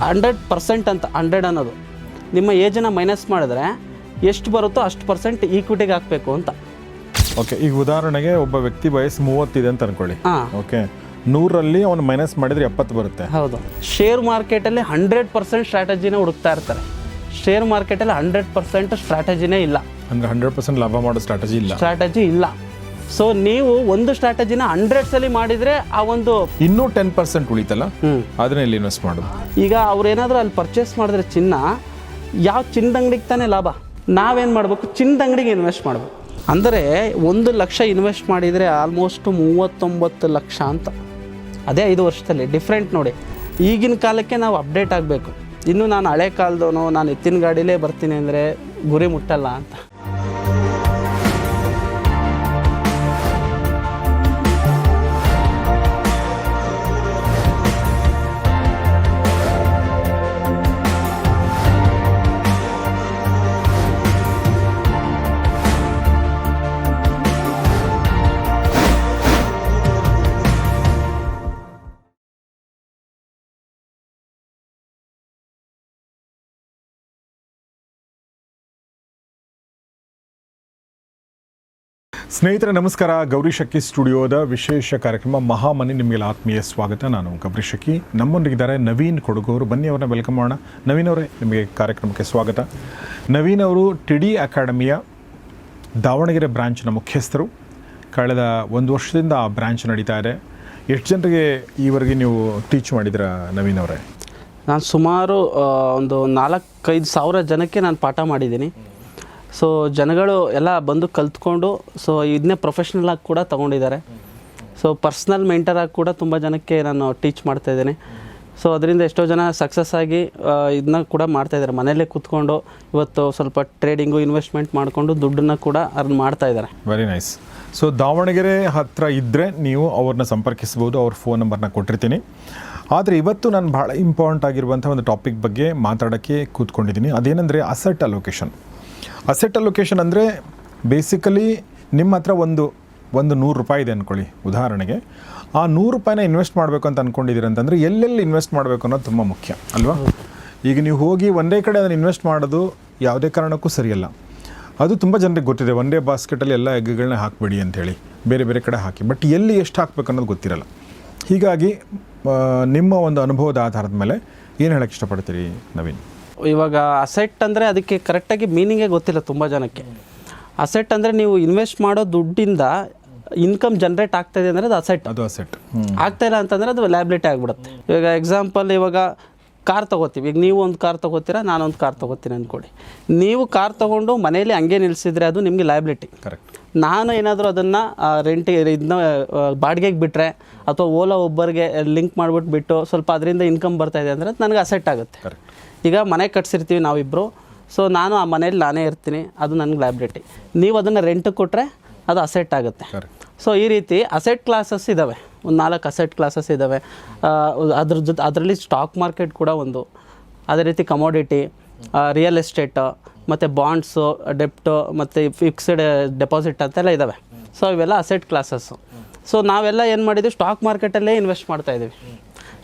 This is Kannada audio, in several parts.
100% ಅಂತ 100 ಅನ್ನೋದು ನಿಮ್ಮ ಏಜನ್ನು ಮೈನಸ್ ಮಾಡಿದ್ರೆ ಎಷ್ಟು ಬರುತ್ತೋ ಅಷ್ಟು ಪರ್ಸೆಂಟ್ ಈಕ್ವಿಟಿಗೆ ಹಾಕಬೇಕು ಅಂತ. ಓಕೆ, ಈಗ ಉದಾಹರಣೆಗೆ ಒಬ್ಬ ವ್ಯಕ್ತಿ ವಯಸ್ಸು 30 ಇದೆ ಅಂತ ಅನ್ಕೊಳ್ಳಿ. ಓಕೆ, 100ರಲ್ಲಿ ಅವನು ಮೈನಸ್ ಮಾಡಿದರೆ 70 ಬರುತ್ತೆ. ಹೌದು. ಶೇರ್ ಮಾರ್ಕೆಟಲ್ಲಿ 100% ಸ್ಟ್ರಾಟಜಿನ ಹುಡುಕ್ತಾ ಇರ್ತಾರೆ. ಶೇರ್ ಮಾರ್ಕೆಟಲ್ಲಿ 100% ಸ್ಟ್ರಾಟಜಿನೇ ಇಲ್ಲ, ಅಂದರೆ 100% ಲಾಭ ಮಾಡೋ ಸ್ಟ್ರಾಟಜಿ ಇಲ್ಲ. ಸೊ ನೀವು ಒಂದು ಸ್ಟ್ರಾಟಜಿನ 100 ಸಲ ಮಾಡಿದರೆ ಆ ಒಂದು ಇನ್ನೂ 10% ಉಳಿತಲ್ಲ, ಅದನ್ನ ಇಲ್ಲಿ ಇನ್ವೆಸ್ಟ್ ಮಾಡೋದು. ಈಗ ಅವ್ರೇನಾದರೂ ಅಲ್ಲಿ ಪರ್ಚೇಸ್ ಮಾಡಿದ್ರೆ ಚಿನ್ನ, ಯಾವ ಚಿನ್ನದ ಅಂಗಡಿಗೆ ತಾನೇ ಲಾಭ. ನಾವೇನು ಮಾಡಬೇಕು, ಚಿನ್ನದ ಅಂಗಡಿಗೆ ಇನ್ವೆಸ್ಟ್ ಮಾಡಬೇಕು. ಅಂದರೆ 1 ಲಕ್ಷ ಇನ್ವೆಸ್ಟ್ ಮಾಡಿದರೆ ಆಲ್ಮೋಸ್ಟ್ 39 ಲಕ್ಷ ಅಂತ. ಅದೇ 5 ವರ್ಷದಲ್ಲಿ ಡಿಫ್ರೆಂಟ್ ನೋಡಿ. ಈಗಿನ ಕಾಲಕ್ಕೆ ನಾವು ಅಪ್ಡೇಟ್ ಆಗಬೇಕು. ಇನ್ನು ನಾನು ಹಳೆ ಕಾಲದವನು, ನಾನು ಎತ್ತಿನ ಗಾಡಿಲೇ ಬರ್ತೀನಿ ಅಂದರೆ ಗುರಿ ಮುಟ್ಟಲ್ಲ ಅಂತ. ಸ್ನೇಹಿತರೆ ನಮಸ್ಕಾರ. ಗೌರಿ ಶಕ್ಕಿ ಸ್ಟುಡಿಯೋದ ವಿಶೇಷ ಕಾರ್ಯಕ್ರಮ ಮಹಾಮನಿ ನಿಮಗೆಲ್ಲ ಆತ್ಮೀಯ ಸ್ವಾಗತ. ನಾನು ಗೌರಿ ಶಕ್ಕಿ. ನಮ್ಮೊಂದಿಗಿದ್ದಾರೆ ನವೀನ್ ಕೊಡಗೂರು. ಬನ್ನಿ ಅವ್ರನ್ನ ವೆಲ್ಕಮ್ ಮಾಡೋಣ. ನವೀನ್ ಅವರೇ, ನಿಮಗೆ ಕಾರ್ಯಕ್ರಮಕ್ಕೆ ಸ್ವಾಗತ. ನವೀನ್ ಅವರು ಟಿಡಿ ಅಕಾಡೆಮಿಯ ದಾವಣಗೆರೆ ಬ್ರಾಂಚ್ನ ಮುಖ್ಯಸ್ಥರು. ಕಳೆದ 1 ವರ್ಷದಿಂದ ಆ ಬ್ರಾಂಚ್ ನಡೀತಾ ಇದೆ. ಎಷ್ಟು ಜನರಿಗೆ ಈವರೆಗೆ ನೀವು ಟೀಚ್ ಮಾಡಿದ್ದೀರಾ ನವೀನ್ ಅವರೇ? ನಾನು ಸುಮಾರು ಒಂದು 4-5 ಸಾವಿರ ಜನಕ್ಕೆ ನಾನು ಪಾಠ ಮಾಡಿದ್ದೀನಿ. ಸೊ ಜನಗಳು ಎಲ್ಲ ಬಂದು ಕಲ್ತ್ಕೊಂಡು ಸೊ ಇದನ್ನೇ ಪ್ರೊಫೆಷ್ನಲ್ ಆಗಿ ಕೂಡ ತೊಗೊಂಡಿದ್ದಾರೆ. ಸೊ ಪರ್ಸ್ನಲ್ ಮೆಂಟರಾಗಿ ಕೂಡ ತುಂಬ ಜನಕ್ಕೆ ನಾನು ಟೀಚ್ ಮಾಡ್ತಾಯಿದ್ದೀನಿ. ಸೊ ಅದರಿಂದ ಎಷ್ಟೋ ಜನ ಸಕ್ಸಸ್ ಆಗಿ ಇದನ್ನ ಕೂಡ ಮಾಡ್ತಾಯಿದ್ದಾರೆ. ಮನೆಯಲ್ಲೇ ಕೂತ್ಕೊಂಡು ಇವತ್ತು ಸ್ವಲ್ಪ ಟ್ರೇಡಿಂಗು, ಇನ್ವೆಸ್ಟ್ಮೆಂಟ್ ಮಾಡಿಕೊಂಡು ದುಡ್ಡನ್ನು ಕೂಡ ಅರ್ನ್ ಮಾಡ್ತಾಯಿದ್ದಾರೆ. Very nice. ಸೊ ದಾವಣಗೆರೆ ಹತ್ತಿರ ಇದ್ದರೆ ನೀವು ಅವ್ರನ್ನ ಸಂಪರ್ಕಿಸ್ಬೋದು. ಅವ್ರ ಫೋನ್ ನಂಬರ್ನ ಕೊಟ್ಟಿರ್ತೀನಿ. ಆದರೆ ಇವತ್ತು ನಾನು ಭಾಳ ಇಂಪಾರ್ಟೆಂಟ್ ಆಗಿರುವಂಥ ಒಂದು ಟಾಪಿಕ್ ಬಗ್ಗೆ ಮಾತಾಡೋಕ್ಕೆ ಕೂತ್ಕೊಂಡಿದ್ದೀನಿ. ಅದೇನೆಂದರೆ ಅಸೆಟ್ ಅಲೋಕೇಶನ್. ಅಸೆಟ್ ಅಲೋಕೇಶನ್ ಅಂದರೆ ಬೇಸಿಕಲಿ ನಿಮ್ಮ ಹತ್ರ ಒಂದು 100 ರೂಪಾಯಿ ಇದೆ ಅಂದ್ಕೊಳ್ಳಿ ಉದಾಹರಣೆಗೆ. ಆ 100 ರೂಪಾಯಿನ ಇನ್ವೆಸ್ಟ್ ಮಾಡಬೇಕು ಅಂತ ಅಂದ್ಕೊಂಡಿದ್ದೀರಿ ಅಂತಂದರೆ ಎಲ್ಲೆಲ್ಲಿ ಇನ್ವೆಸ್ಟ್ ಮಾಡಬೇಕು ಅನ್ನೋದು ತುಂಬ ಮುಖ್ಯ ಅಲ್ವಾ? ಈಗ ನೀವು ಹೋಗಿ ಒಂದೇ ಕಡೆ ಅದನ್ನು ಇನ್ವೆಸ್ಟ್ ಮಾಡೋದು ಯಾವುದೇ ಕಾರಣಕ್ಕೂ ಸರಿಯಲ್ಲ. ಅದು ತುಂಬ ಜನರಿಗೆ ಗೊತ್ತಿದೆ, ಒಂದೇ ಬಾಸ್ಕೆಟಲ್ಲಿ ಎಲ್ಲ ಎಗ್ಗಳನ್ನ ಹಾಕಿಬಿಡಿ ಅಂಥೇಳಿ, ಬೇರೆ ಬೇರೆ ಕಡೆ ಹಾಕಿ. ಬಟ್ ಎಲ್ಲಿ ಎಷ್ಟು ಹಾಕಬೇಕು ಅನ್ನೋದು ಗೊತ್ತಿರಲ್ಲ. ಹೀಗಾಗಿ ನಿಮ್ಮ ಒಂದು ಅನುಭವದ ಆಧಾರದ ಮೇಲೆ ಏನು ಹೇಳೋಕ್ಕೆ ಇಷ್ಟಪಡ್ತೀರಿ ನವೀನ್? ಇವಾಗ ಅಸೆಟ್ ಅಂದರೆ ಅದಕ್ಕೆ ಕರೆಕ್ಟಾಗಿ ಮೀನಿಂಗೇ ಗೊತ್ತಿಲ್ಲ ತುಂಬ ಜನಕ್ಕೆ. ಅಸೆಟ್ ಅಂದರೆ ನೀವು ಇನ್ವೆಸ್ಟ್ ಮಾಡೋ ದುಡ್ಡಿಂದ ಇನ್ಕಮ್ ಜನ್ರೇಟ್ ಆಗ್ತಾಯಿದೆ ಅಂದರೆ ಅದು ಅಸೆಟ್. ಆಗ್ತಾಯಿಲ್ಲ ಅಂತಂದರೆ ಅದು ಲಯಬಿಲಿಟಿ ಆಗಿಬಿಡುತ್ತೆ. ಇವಾಗ ಎಕ್ಸಾಂಪಲ್, ಇವಾಗ ಕಾರ್ ತೊಗೋತೀವಿ. ಈಗ ನೀವು ಒಂದು ಕಾರ್ ತೊಗೋತೀರಾ, ನಾನೊಂದು ಕಾರ್ ತೊಗೋತೀನಿ ಅಂದ್ಕೊಳ್ಳಿ. ನೀವು ಕಾರ್ ತೊಗೊಂಡು ಮನೇಲಿ ಹಂಗೆ ನಿಲ್ಲಿಸಿದ್ರೆ ಅದು ನಿಮಗೆ ಲಯಬಿಲಿಟಿ. ಕರೆಕ್ಟ್. ನಾನು ಏನಾದರೂ ಅದನ್ನು ರೆಂಟಿಗೆ ಇದನ್ನ ಬಾಡಿಗೆಗೆ ಬಿಟ್ಟರೆ ಅಥವಾ ಓಲಾ ಒಬ್ಬರಿಗೆ ಲಿಂಕ್ ಮಾಡಿಬಿಟ್ಟು ಸ್ವಲ್ಪ ಅದರಿಂದ ಇನ್ಕಮ್ ಬರ್ತಾಯಿದೆ ಅಂದರೆ ಅದು ನನಗೆ ಅಸೆಟ್ ಆಗುತ್ತೆ. ಕರೆಕ್ಟ್. ಈಗ ಮನೆ ಕಟ್ಸಿರ್ತೀವಿ ನಾವಿಬ್ಬರು. ಸೊ ನಾನು ಆ ಮನೇಲಿ ನಾನೇ ಇರ್ತೀನಿ, ಅದು ನನಗೆ ಲಯಬಿಲಿಟಿ. ನೀವು ಅದನ್ನು ರೆಂಟಿಗೆ ಕೊಟ್ಟರೆ ಅದು ಅಸೆಟ್ ಆಗುತ್ತೆ. ಸೊ ಈ ರೀತಿ ಅಸೆಟ್ ಕ್ಲಾಸಸ್ ಇದ್ದಾವೆ. ಒಂದು 4 ಅಸೆಟ್ ಕ್ಲಾಸಸ್ ಇದ್ದಾವೆ. ಅದರಲ್ಲಿ ಸ್ಟಾಕ್ ಮಾರ್ಕೆಟ್ ಕೂಡ ಒಂದು, ಅದೇ ರೀತಿ ಕಮೋಡಿಟಿ, ರಿಯಲ್ ಎಸ್ಟೇಟ್, ಮತ್ತು ಬಾಂಡ್ಸು, ಡೆಪ್ಟು, ಮತ್ತು ಫಿಕ್ಸ್ಡ್ ಡೆಪಾಸಿಟ್ ಅಂತೆಲ್ಲ ಇದ್ದಾವೆ. ಸೊ ಇವೆಲ್ಲ ಅಸೆಟ್ ಕ್ಲಾಸಸ್ಸು. ಸೊ ನಾವೆಲ್ಲ ಏನು ಮಾಡಿದ್ವಿ, ಸ್ಟಾಕ್ ಮಾರ್ಕೆಟಲ್ಲೇ ಇನ್ವೆಸ್ಟ್ ಮಾಡ್ತಾಯಿದ್ದೀವಿ.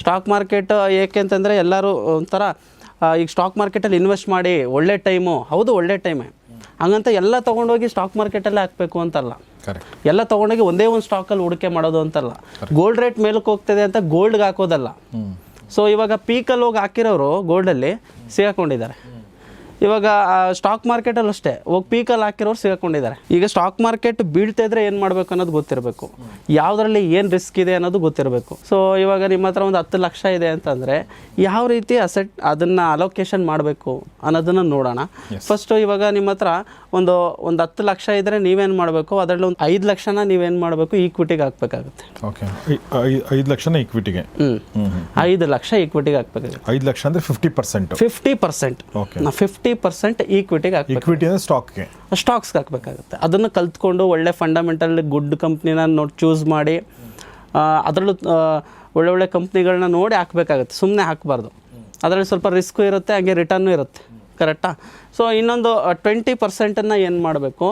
ಸ್ಟಾಕ್ ಮಾರ್ಕೆಟ್ ಏಕೆ ಅಂತಂದರೆ ಎಲ್ಲರೂ ಒಂಥರ ಈಗ ಸ್ಟಾಕ್ ಮಾರ್ಕೆಟಲ್ಲಿ ಇನ್ವೆಸ್ಟ್ ಮಾಡಿ ಒಳ್ಳೆ ಟೈಮು, ಹೌದು ಒಳ್ಳೆ ಟೈಮೇ, ಹಂಗಂತ ಎಲ್ಲ ತೊಗೊಂಡೋಗಿ ಸ್ಟಾಕ್ ಮಾರ್ಕೆಟಲ್ಲೇ ಹಾಕಬೇಕು ಅಂತಲ್ಲ. ಎಲ್ಲ ತೊಗೊಂಡೋಗಿ ಒಂದೇ ಒಂದು ಸ್ಟಾಕಲ್ಲಿ ಹೂಡಿಕೆ ಮಾಡೋದು ಅಂತಲ್ಲ. ಗೋಲ್ಡ್ ರೇಟ್ ಮೇಲಕ್ಕೆ ಹೋಗ್ತದೆ ಅಂತ ಗೋಲ್ಡ್ಗೆ ಹಾಕೋದಲ್ಲ. ಸೊ ಇವಾಗ ಪೀಕಲ್ಲಿ ಹೋಗಿ ಹಾಕಿರೋರು ಗೋಲ್ಡಲ್ಲಿ ಸಿಗಾಕೊಂಡಿದ್ದಾರೆ. ಇವಾಗ ಸ್ಟಾಕ್ ಮಾರ್ಕೆಟಲ್ಲಿ ಅಷ್ಟೇ ಹೋಗಿ ಪೀಕಲ್ಲಿ ಹಾಕಿರೋರು ಸಿಗಾಕೊಂಡಿದ್ದಾರೆ. ಈಗ ಸ್ಟಾಕ್ ಮಾರ್ಕೆಟ್ ಬೀಳ್ತಾ ಇದ್ರೆ ಏನು ಮಾಡಬೇಕು ಅನ್ನೋದು ಗೊತ್ತಿರಬೇಕು, ಯಾವುದರಲ್ಲಿ ಏನು ರಿಸ್ಕ್ ಇದೆ ಅನ್ನೋದು ಗೊತ್ತಿರಬೇಕು. ಸೊ ಇವಾಗ ನಿಮ್ಮ ಹತ್ರ ಒಂದು 10 ಲಕ್ಷ ಇದೆ ಅಂತಂದರೆ ಯಾವ ರೀತಿ ಅಸೆಟ್ ಅದನ್ನು ಅಲೋಕೇಶನ್ ಮಾಡಬೇಕು ಅನ್ನೋದನ್ನು ನೋಡೋಣ. ಫಸ್ಟು ಇವಾಗ ನಿಮ್ಮ ಹತ್ರ ಒಂದು 10 ಲಕ್ಷ ಇದ್ದರೆ ನೀವೇನು ಮಾಡಬೇಕು, ಅದರಲ್ಲಿ ಒಂದು 5 ಲಕ್ಷನ ನೀವೇನು ಮಾಡಬೇಕು, ಈಕ್ವಿಟಿಗೆ ಹಾಕಬೇಕಾಗುತ್ತೆ. ಓಕೆ, 5 ಲಕ್ಷನ ಈಕ್ವಿಟಿಗೆ. 5 ಲಕ್ಷ ಈಕ್ವಿಟಿಗೆ ಹಾಕಬೇಕಾಗುತ್ತೆ. 5 ಲಕ್ಷ ಅಂದರೆ 50%. 50%. ಓಕೆ, 50% ಈಕ್ವಿಟಿಗೆ ಹಾಕಬೇಕು. ಈಕ್ವಿಟಿ ಅಂದರೆ ಸ್ಟಾಕ್ಸ್ಗೆ ಹಾಕಬೇಕಾಗುತ್ತೆ. ಅದನ್ನು ಕಲ್ತ್ಕೊಂಡು ಒಳ್ಳೆ ಫಂಡಮೆಂಟಲ್ ಗುಡ್ ಕಂಪ್ನಿನ ಚೂಸ್ ಮಾಡಿ ಅದರಲ್ಲೂ ಒಳ್ಳೊಳ್ಳೆ ಕಂಪ್ನಿಗಳನ್ನ ನೋಡಿ ಹಾಕಬೇಕಾಗುತ್ತೆ. ಸುಮ್ಮನೆ ಹಾಕಬಾರ್ದು. ಅದರಲ್ಲಿ ಸ್ವಲ್ಪ ರಿಸ್ಕು ಇರುತ್ತೆ, ಹಾಗೆ ರಿಟರ್ನು ಇರುತ್ತೆ. ಕರೆಕ್ಟಾ? ಸೊ ಇನ್ನೊಂದು 20% ಏನು ಮಾಡಬೇಕು,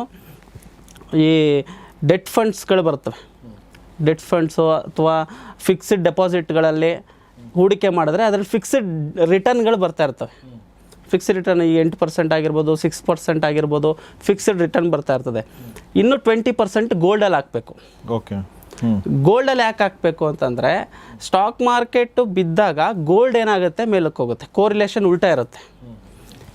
ಈ ಡೆಟ್ ಫಂಡ್ಸ್ಗಳು ಬರ್ತವೆ. ಡೆಟ್ ಫಂಡ್ಸು ಅಥವಾ ಫಿಕ್ಸ್ಡ್ ಡೆಪಾಸಿಟ್ಗಳಲ್ಲಿ ಹೂಡಿಕೆ ಮಾಡಿದ್ರೆ ಅದರಲ್ಲಿ ಫಿಕ್ಸ್ಡ್ ರಿಟರ್ನ್ಗಳು ಬರ್ತಾ ಇರ್ತವೆ. ಫಿಕ್ಸ್ಡ್ ರಿಟರ್ನ್ ಈ 8% ಆಗಿರ್ಬೋದು, 6% ಆಗಿರ್ಬೋದು, ಫಿಕ್ಸ್ಡ್ ರಿಟರ್ನ್ ಬರ್ತಾ ಇರ್ತದೆ. ಇನ್ನು 20% ಗೋಲ್ಡಲ್ಲಿ ಹಾಕಬೇಕು. ಓಕೆ. ಗೋಲ್ಡಲ್ಲಿ ಯಾಕೆ ಹಾಕಬೇಕು ಅಂತಂದರೆ ಸ್ಟಾಕ್ ಮಾರ್ಕೆಟು ಬಿದ್ದಾಗ ಗೋಲ್ಡ್ ಏನಾಗುತ್ತೆ, ಮೇಲಕ್ಕೆ ಹೋಗುತ್ತೆ, ಕೋರಿಲೇಷನ್ ಉಲ್ಟಾ ಇರುತ್ತೆ.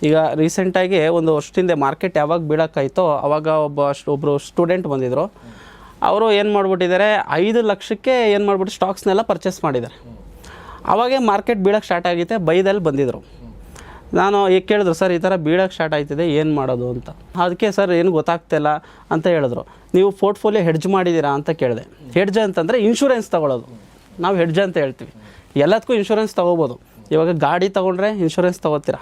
ಈಗ ರೀಸೆಂಟಾಗಿ ಒಂದು ವರ್ಷದಿಂದ ಮಾರ್ಕೆಟ್ ಯಾವಾಗ ಬೀಳೋಕ್ಕಾಯ್ತೋ ಅವಾಗ ಒಬ್ಬರು ಸ್ಟೂಡೆಂಟ್ ಬಂದಿದ್ದರು. ಅವರು ಏನು ಮಾಡಿಬಿಟ್ಟಿದ್ದಾರೆ, 5 ಲಕ್ಷಕ್ಕೆ ಏನು ಮಾಡಿಬಿಟ್ಟು ಸ್ಟಾಕ್ಸ್ನೆಲ್ಲ ಪರ್ಚೇಸ್ ಮಾಡಿದ್ದಾರೆ. ಅವಾಗೇ ಮಾರ್ಕೆಟ್ ಬೀಳೋಕ್ಕೆ ಸ್ಟಾರ್ಟ್ ಆಗಿತ್ತೆ, ಬೈದಲ್ಲಿ ಬಂದಿದ್ದರು. ನಾನು ಈಗ ಕೇಳಿದ್ರು, ಸರ್ ಈ ಥರ ಬೀಳೋಕ್ಕೆ ಸ್ಟಾರ್ಟ್ ಆಯ್ತಿದೆ, ಏನು ಮಾಡೋದು ಅಂತ. ಅದಕ್ಕೆ ಸರ್ ಏನು ಗೊತ್ತಾಗ್ತಿಲ್ಲ ಅಂತ ಹೇಳಿದ್ರು. ನೀವು ಪೋರ್ಟ್ಫೋಲಿಯೋ ಹೆಡ್ಜ್ ಮಾಡಿದ್ದೀರಾ ಅಂತ ಕೇಳಿದೆ. ಹೆಡ್ಜ್ ಅಂತಂದರೆ ಇನ್ಶೂರೆನ್ಸ್ ತೊಗೊಳ್ಳೋದು, ನಾವು ಹೆಡ್ಜ್ ಅಂತ ಹೇಳ್ತೀವಿ. ಎಲ್ಲದಕ್ಕೂ ಇನ್ಶೂರೆನ್ಸ್ ತೊಗೋಬೋದು. ಇವಾಗ ಗಾಡಿ ತೊಗೊಂಡ್ರೆ ಇನ್ಶೂರೆನ್ಸ್ ತೊಗೋತೀರಾ,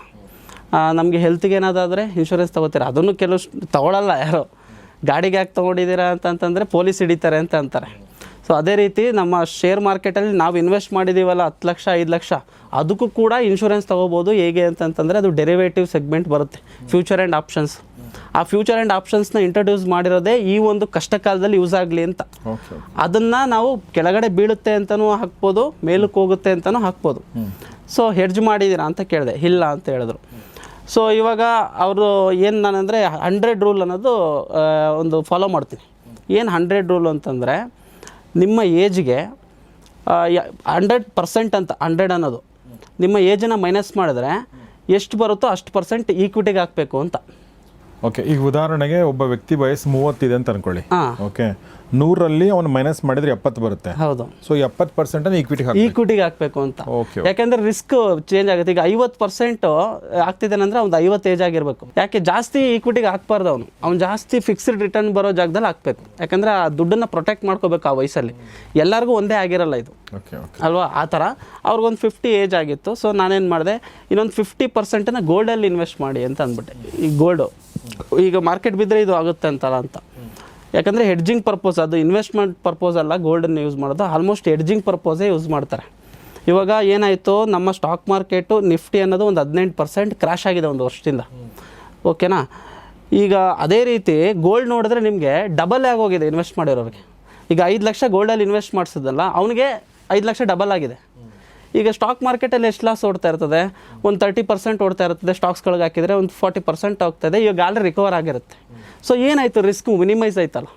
ನಮಗೆ ಹೆಲ್ತ್ಗೆ ಏನಾದಾದರೆ ಇನ್ಶೂರೆನ್ಸ್ ತೊಗೋತೀರಾ. ಅದನ್ನು ಕೆಲವು ತೊಗೊಳಲ್ಲ ಯಾರು. ಗಾಡಿಗೆ ಯಾಕೆ ತೊಗೊಂಡಿದ್ದೀರಾ ಅಂತಂತಂದರೆ ಪೊಲೀಸ್ ಹಿಡಿತಾರೆ ಅಂತ ಅಂತಾರೆ. ಸೊ ಅದೇ ರೀತಿ ನಮ್ಮ ಶೇರ್ ಮಾರ್ಕೆಟಲ್ಲಿ ನಾವು ಇನ್ವೆಸ್ಟ್ ಮಾಡಿದ್ದೀವಲ್ಲ 10 ಲಕ್ಷ 5 ಲಕ್ಷ, ಅದಕ್ಕೂ ಕೂಡ ಇನ್ಶೂರೆನ್ಸ್ ತೊಗೋಬೋದು. ಹೇಗೆ ಅಂತಂತಂದರೆ ಅದು ಡೆರಿವೇಟಿವ್ ಸೆಗ್ಮೆಂಟ್ ಬರುತ್ತೆ, ಫ್ಯೂಚರ್ ಆ್ಯಂಡ್ ಆಪ್ಷನ್ಸ್. ಆ ಫ್ಯೂಚರ್ ಆ್ಯಂಡ್ ಆಪ್ಷನ್ಸ್ನ ಇಂಟ್ರೊಡ್ಯೂಸ್ ಮಾಡಿರೋದೇ ಈ ಒಂದು ಕಷ್ಟ ಕಾಲದಲ್ಲಿ ಯೂಸ್ ಆಗಲಿ ಅಂತ. ಅದನ್ನು ನಾವು ಕೆಳಗಡೆ ಬೀಳುತ್ತೆ ಅಂತಲೂ ಹಾಕ್ಬೋದು, ಮೇಲಕ್ಕೆ ಹೋಗುತ್ತೆ ಅಂತಲೂ ಹಾಕ್ಬೋದು. ಸೊ ಹೆಡ್ಜ್ ಮಾಡಿದ್ದೀರಾ ಅಂತ ಕೇಳಿದೆ, ಇಲ್ಲ ಅಂತ ಹೇಳಿದ್ರು. ಸೊ ಇವಾಗ ಅವರು ಏನು ನಾನಂದರೆ 100 ರೂಲ್ ಅನ್ನೋದು ಒಂದು ಫಾಲೋ ಮಾಡ್ತೀನಿ. ಏನು 100 ರೂಲ್ ಅಂತಂದರೆ ನಿಮ್ಮ ಏಜ್ಗೆ 100% ಅಂತ 100 ಅನ್ನೋದು ನಿಮ್ಮ ಏಜನ್ನು ಮೈನಸ್ ಮಾಡಿದ್ರೆ ಎಷ್ಟು ಬರುತ್ತೋ ಅಷ್ಟು % ಈಕ್ವಿಟಿಗೆ ಹಾಕಬೇಕು ಅಂತ. ಓಕೆ. ಈಗ ಉದಾಹರಣೆಗೆ ಒಬ್ಬ ವ್ಯಕ್ತಿ ವಯಸ್ಸು 30 ಇದೆ ಅಂತ ಅನ್ಕೊಳ್ಳಿ. ಓಕೆ, 100ರಲ್ಲಿ ಅವನು ಮೈನಸ್ ಮಾಡಿದ್ರೆ 70 ಬರುತ್ತೆ. ಹೌದು. ಸೊ 70% ಈಕ್ವಿಟಿಗೆ ಹಾಕಬೇಕು ಅಂತ. ಯಾಕೆಂದ್ರೆ ರಿಸ್ಕ್ ಚೇಂಜ್ ಆಗುತ್ತೆ. ಈಗ 50% ಆಗ್ತಿದ್ದಾನೆ ಅಂದ್ರೆ ಅವ್ನು 50 ಏಜ್ ಆಗಿರ್ಬೇಕು. ಯಾಕೆ ಜಾಸ್ತಿ ಈಕ್ವಿಟಿಗೆ ಹಾಕ್ಬಾರ್ದು, ಅವ್ನು ಜಾಸ್ತಿ ಫಿಕ್ಸ್ಡ್ ರಿಟರ್ನ್ ಬರೋ ಜಾಗದಲ್ಲಿ ಹಾಕ್ಬೇಕು. ಯಾಕಂದ್ರೆ ಆ ದುಡ್ಡನ್ನು ಪ್ರೊಟೆಕ್ಟ್ ಮಾಡ್ಕೋಬೇಕು ಆ ವಯಸ್ಸಲ್ಲಿ. ಎಲ್ಲರಿಗೂ ಒಂದೇ ಆಗಿರಲ್ಲ ಇದು, ಅಲ್ವಾ? ಆ ಥರ ಅವ್ರಿಗೊಂದು 50 ಏಜ್ ಆಗಿತ್ತು. ಸೊ ನಾನೇನು ಮಾಡಿದೆ, ಇನ್ನೊಂದು 50% ಗೋಲ್ಡಲ್ಲಿ ಇನ್ವೆಸ್ಟ್ ಮಾಡಿ ಅಂತ ಅಂದ್ಬಿಟ್ಟೆ. ಈ ಗೋಲ್ಡು ಈಗ ಮಾರ್ಕೆಟ್ ಬಿದ್ದರೆ ಇದು ಆಗುತ್ತೆ ಅಂತಲ್ಲ ಅಂತ. ಯಾಕಂದರೆ ಹೆಡ್ಜಿಂಗ್ ಪರ್ಪೋಸ್, ಅದು ಇನ್ವೆಸ್ಟ್ಮೆಂಟ್ ಪರ್ಪೋಸ್ ಅಲ್ಲ. ಗೋಲ್ಡನ್ನು ಯೂಸ್ ಮಾಡೋದು ಆಲ್ಮೋಸ್ಟ್ ಹೆಡ್ಜಿಂಗ್ ಪರ್ಪೋಸೇ ಯೂಸ್ ಮಾಡ್ತಾರೆ. ಇವಾಗ ಏನಾಯಿತು, ನಮ್ಮ ಸ್ಟಾಕ್ ಮಾರ್ಕೆಟು ನಿಫ್ಟಿ ಅನ್ನೋದು ಒಂದು 18% ಕ್ರ್ಯಾಶ್ ಆಗಿದೆ ಒಂದು ವರ್ಷದಿಂದ. ಓಕೆನಾ? ಈಗ ಅದೇ ರೀತಿ ಗೋಲ್ಡ್ ನೋಡಿದ್ರೆ ನಿಮಗೆ ಡಬಲ್ ಆಗೋಗಿದೆ ಇನ್ವೆಸ್ಟ್ ಮಾಡಿರೋರಿಗೆ. ಈಗ 5 ಲಕ್ಷ ಗೋಲ್ಡಲ್ಲಿ ಇನ್ವೆಸ್ಟ್ ಮಾಡಿಸೋದಲ್ಲ, ಅವನಿಗೆ 5 ಲಕ್ಷ ಡಬಲ್ ಆಗಿದೆ. ಈಗ ಸ್ಟಾಕ್ ಮಾರ್ಕೆಟಲ್ಲಿ ಎಷ್ಟು ಲಾಸ್ ಓಡ್ತಾ ಇರ್ತದೆ, ಒಂದು 30% ಓಡ್ತಾ ಇರ್ತದೆ. ಸ್ಟಾಕ್ಸ್ಗಳಿಗೆ ಹಾಕಿದರೆ ಒಂದು 40% ಹೋಗ್ತದೆ. ಇವಾಗ ಆಲ್ರೆಡಿ ರಿಕವರ್ ಆಗಿರುತ್ತೆ. ಸೊ ಏನಾಯಿತು, ರಿಸ್ಕ್ ಮಿನಿಮೈಸ್ ಆಯ್ತಲ್ಲ.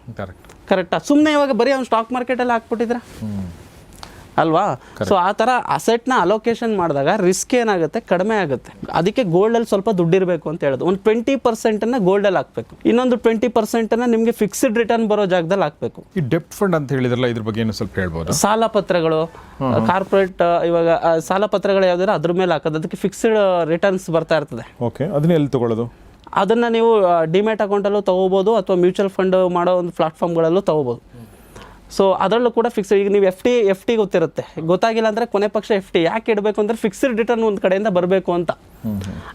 ಕರೆಕ್ಟಾ? ಸುಮ್ಮನೆ ಇವಾಗ ಬರೀ ಅವ್ನು ಸ್ಟಾಕ್ ಮಾರ್ಕೆಟಲ್ಲಿ ಹಾಕ್ಬಿಟ್ಟಿದ್ರೆ ಅಲ್ವಾ? ಸೊ ಆ ಥರ ಅಸೆಟ್ನ ಅಲೋಕೇಶನ್ ಮಾಡಿದಾಗ ರಿಸ್ಕ್ ಏನಾಗುತ್ತೆ, ಕಡಿಮೆ ಆಗುತ್ತೆ. ಅದಕ್ಕೆ ಗೋಲ್ಡಲ್ಲಿ ಸ್ವಲ್ಪ ದುಡ್ಡಿರಬೇಕು ಅಂತ ಹೇಳೋದು. ಒಂದು 20% ಗೋಲ್ಡಲ್ಲಿ ಹಾಕಬೇಕು, ಇನ್ನೊಂದು 20% ನಿಮಗೆ ಫಿಕ್ಸ್ಡ್ ರಿಟರ್ನ್ ಬರೋ ಜಾಗದಲ್ಲಿ ಹಾಕಬೇಕು. ಈ ಡೆಪ್ಟ್ ಫಂಡ್ ಅಂತ ಹೇಳಿದ್ರಲ್ಲ, ಇದ್ರ ಬಗ್ಗೆ ಏನು ಸ್ವಲ್ಪ ಹೇಳ್ಬೋದು? ಸಾಲ ಪತ್ರಗಳು, ಕಾರ್ಪೊರೇಟ್ ಇವಾಗ ಸಾಲ ಪತ್ರಗಳು ಯಾವ್ದಾದ್ರು ಅದ್ರ ಮೇಲೆ ಹಾಕೋದು, ಅದಕ್ಕೆ ಫಿಕ್ಸ್ಡ್ ರಿಟರ್ನ್ಸ್ ಬರ್ತಾ ಇರ್ತದೆ. ಓಕೆ, ಅದನ್ನ ಎಲ್ಲಿ ತಗೊಳ್ಳೋದು? ಅದನ್ನು ನೀವು ಡಿಮ್ಯಾಟ್ ಅಕೌಂಟಲ್ಲೂ ತೊಗೋಬೋದು, ಅಥವಾ ಮ್ಯೂಚುವಲ್ ಫಂಡ್ ಮಾಡೋ ಒಂದು ಪ್ಲಾಟ್ಫಾರ್ಮ್ಗಳಲ್ಲೂ ತೊಗೋಬೋದು. ಸೊ ಅದರಲ್ಲೂ ಕೂಡ ಫಿಕ್ಸ್ಡ್. ಈಗ ನೀವು ಎಫ್ ಟಿ ಗೊತ್ತಿರುತ್ತೆ, ಗೊತ್ತಾಗಿಲ್ಲ ಅಂದರೆ ಕೊನೆ ಪಕ್ಷ FD ಯಾಕೆ ಇಡಬೇಕು ಅಂದರೆ ಫಿಕ್ಸ್ಡ್ ರಿಟರ್ನ್ ಒಂದು ಕಡೆಯಿಂದ ಬರಬೇಕು ಅಂತ.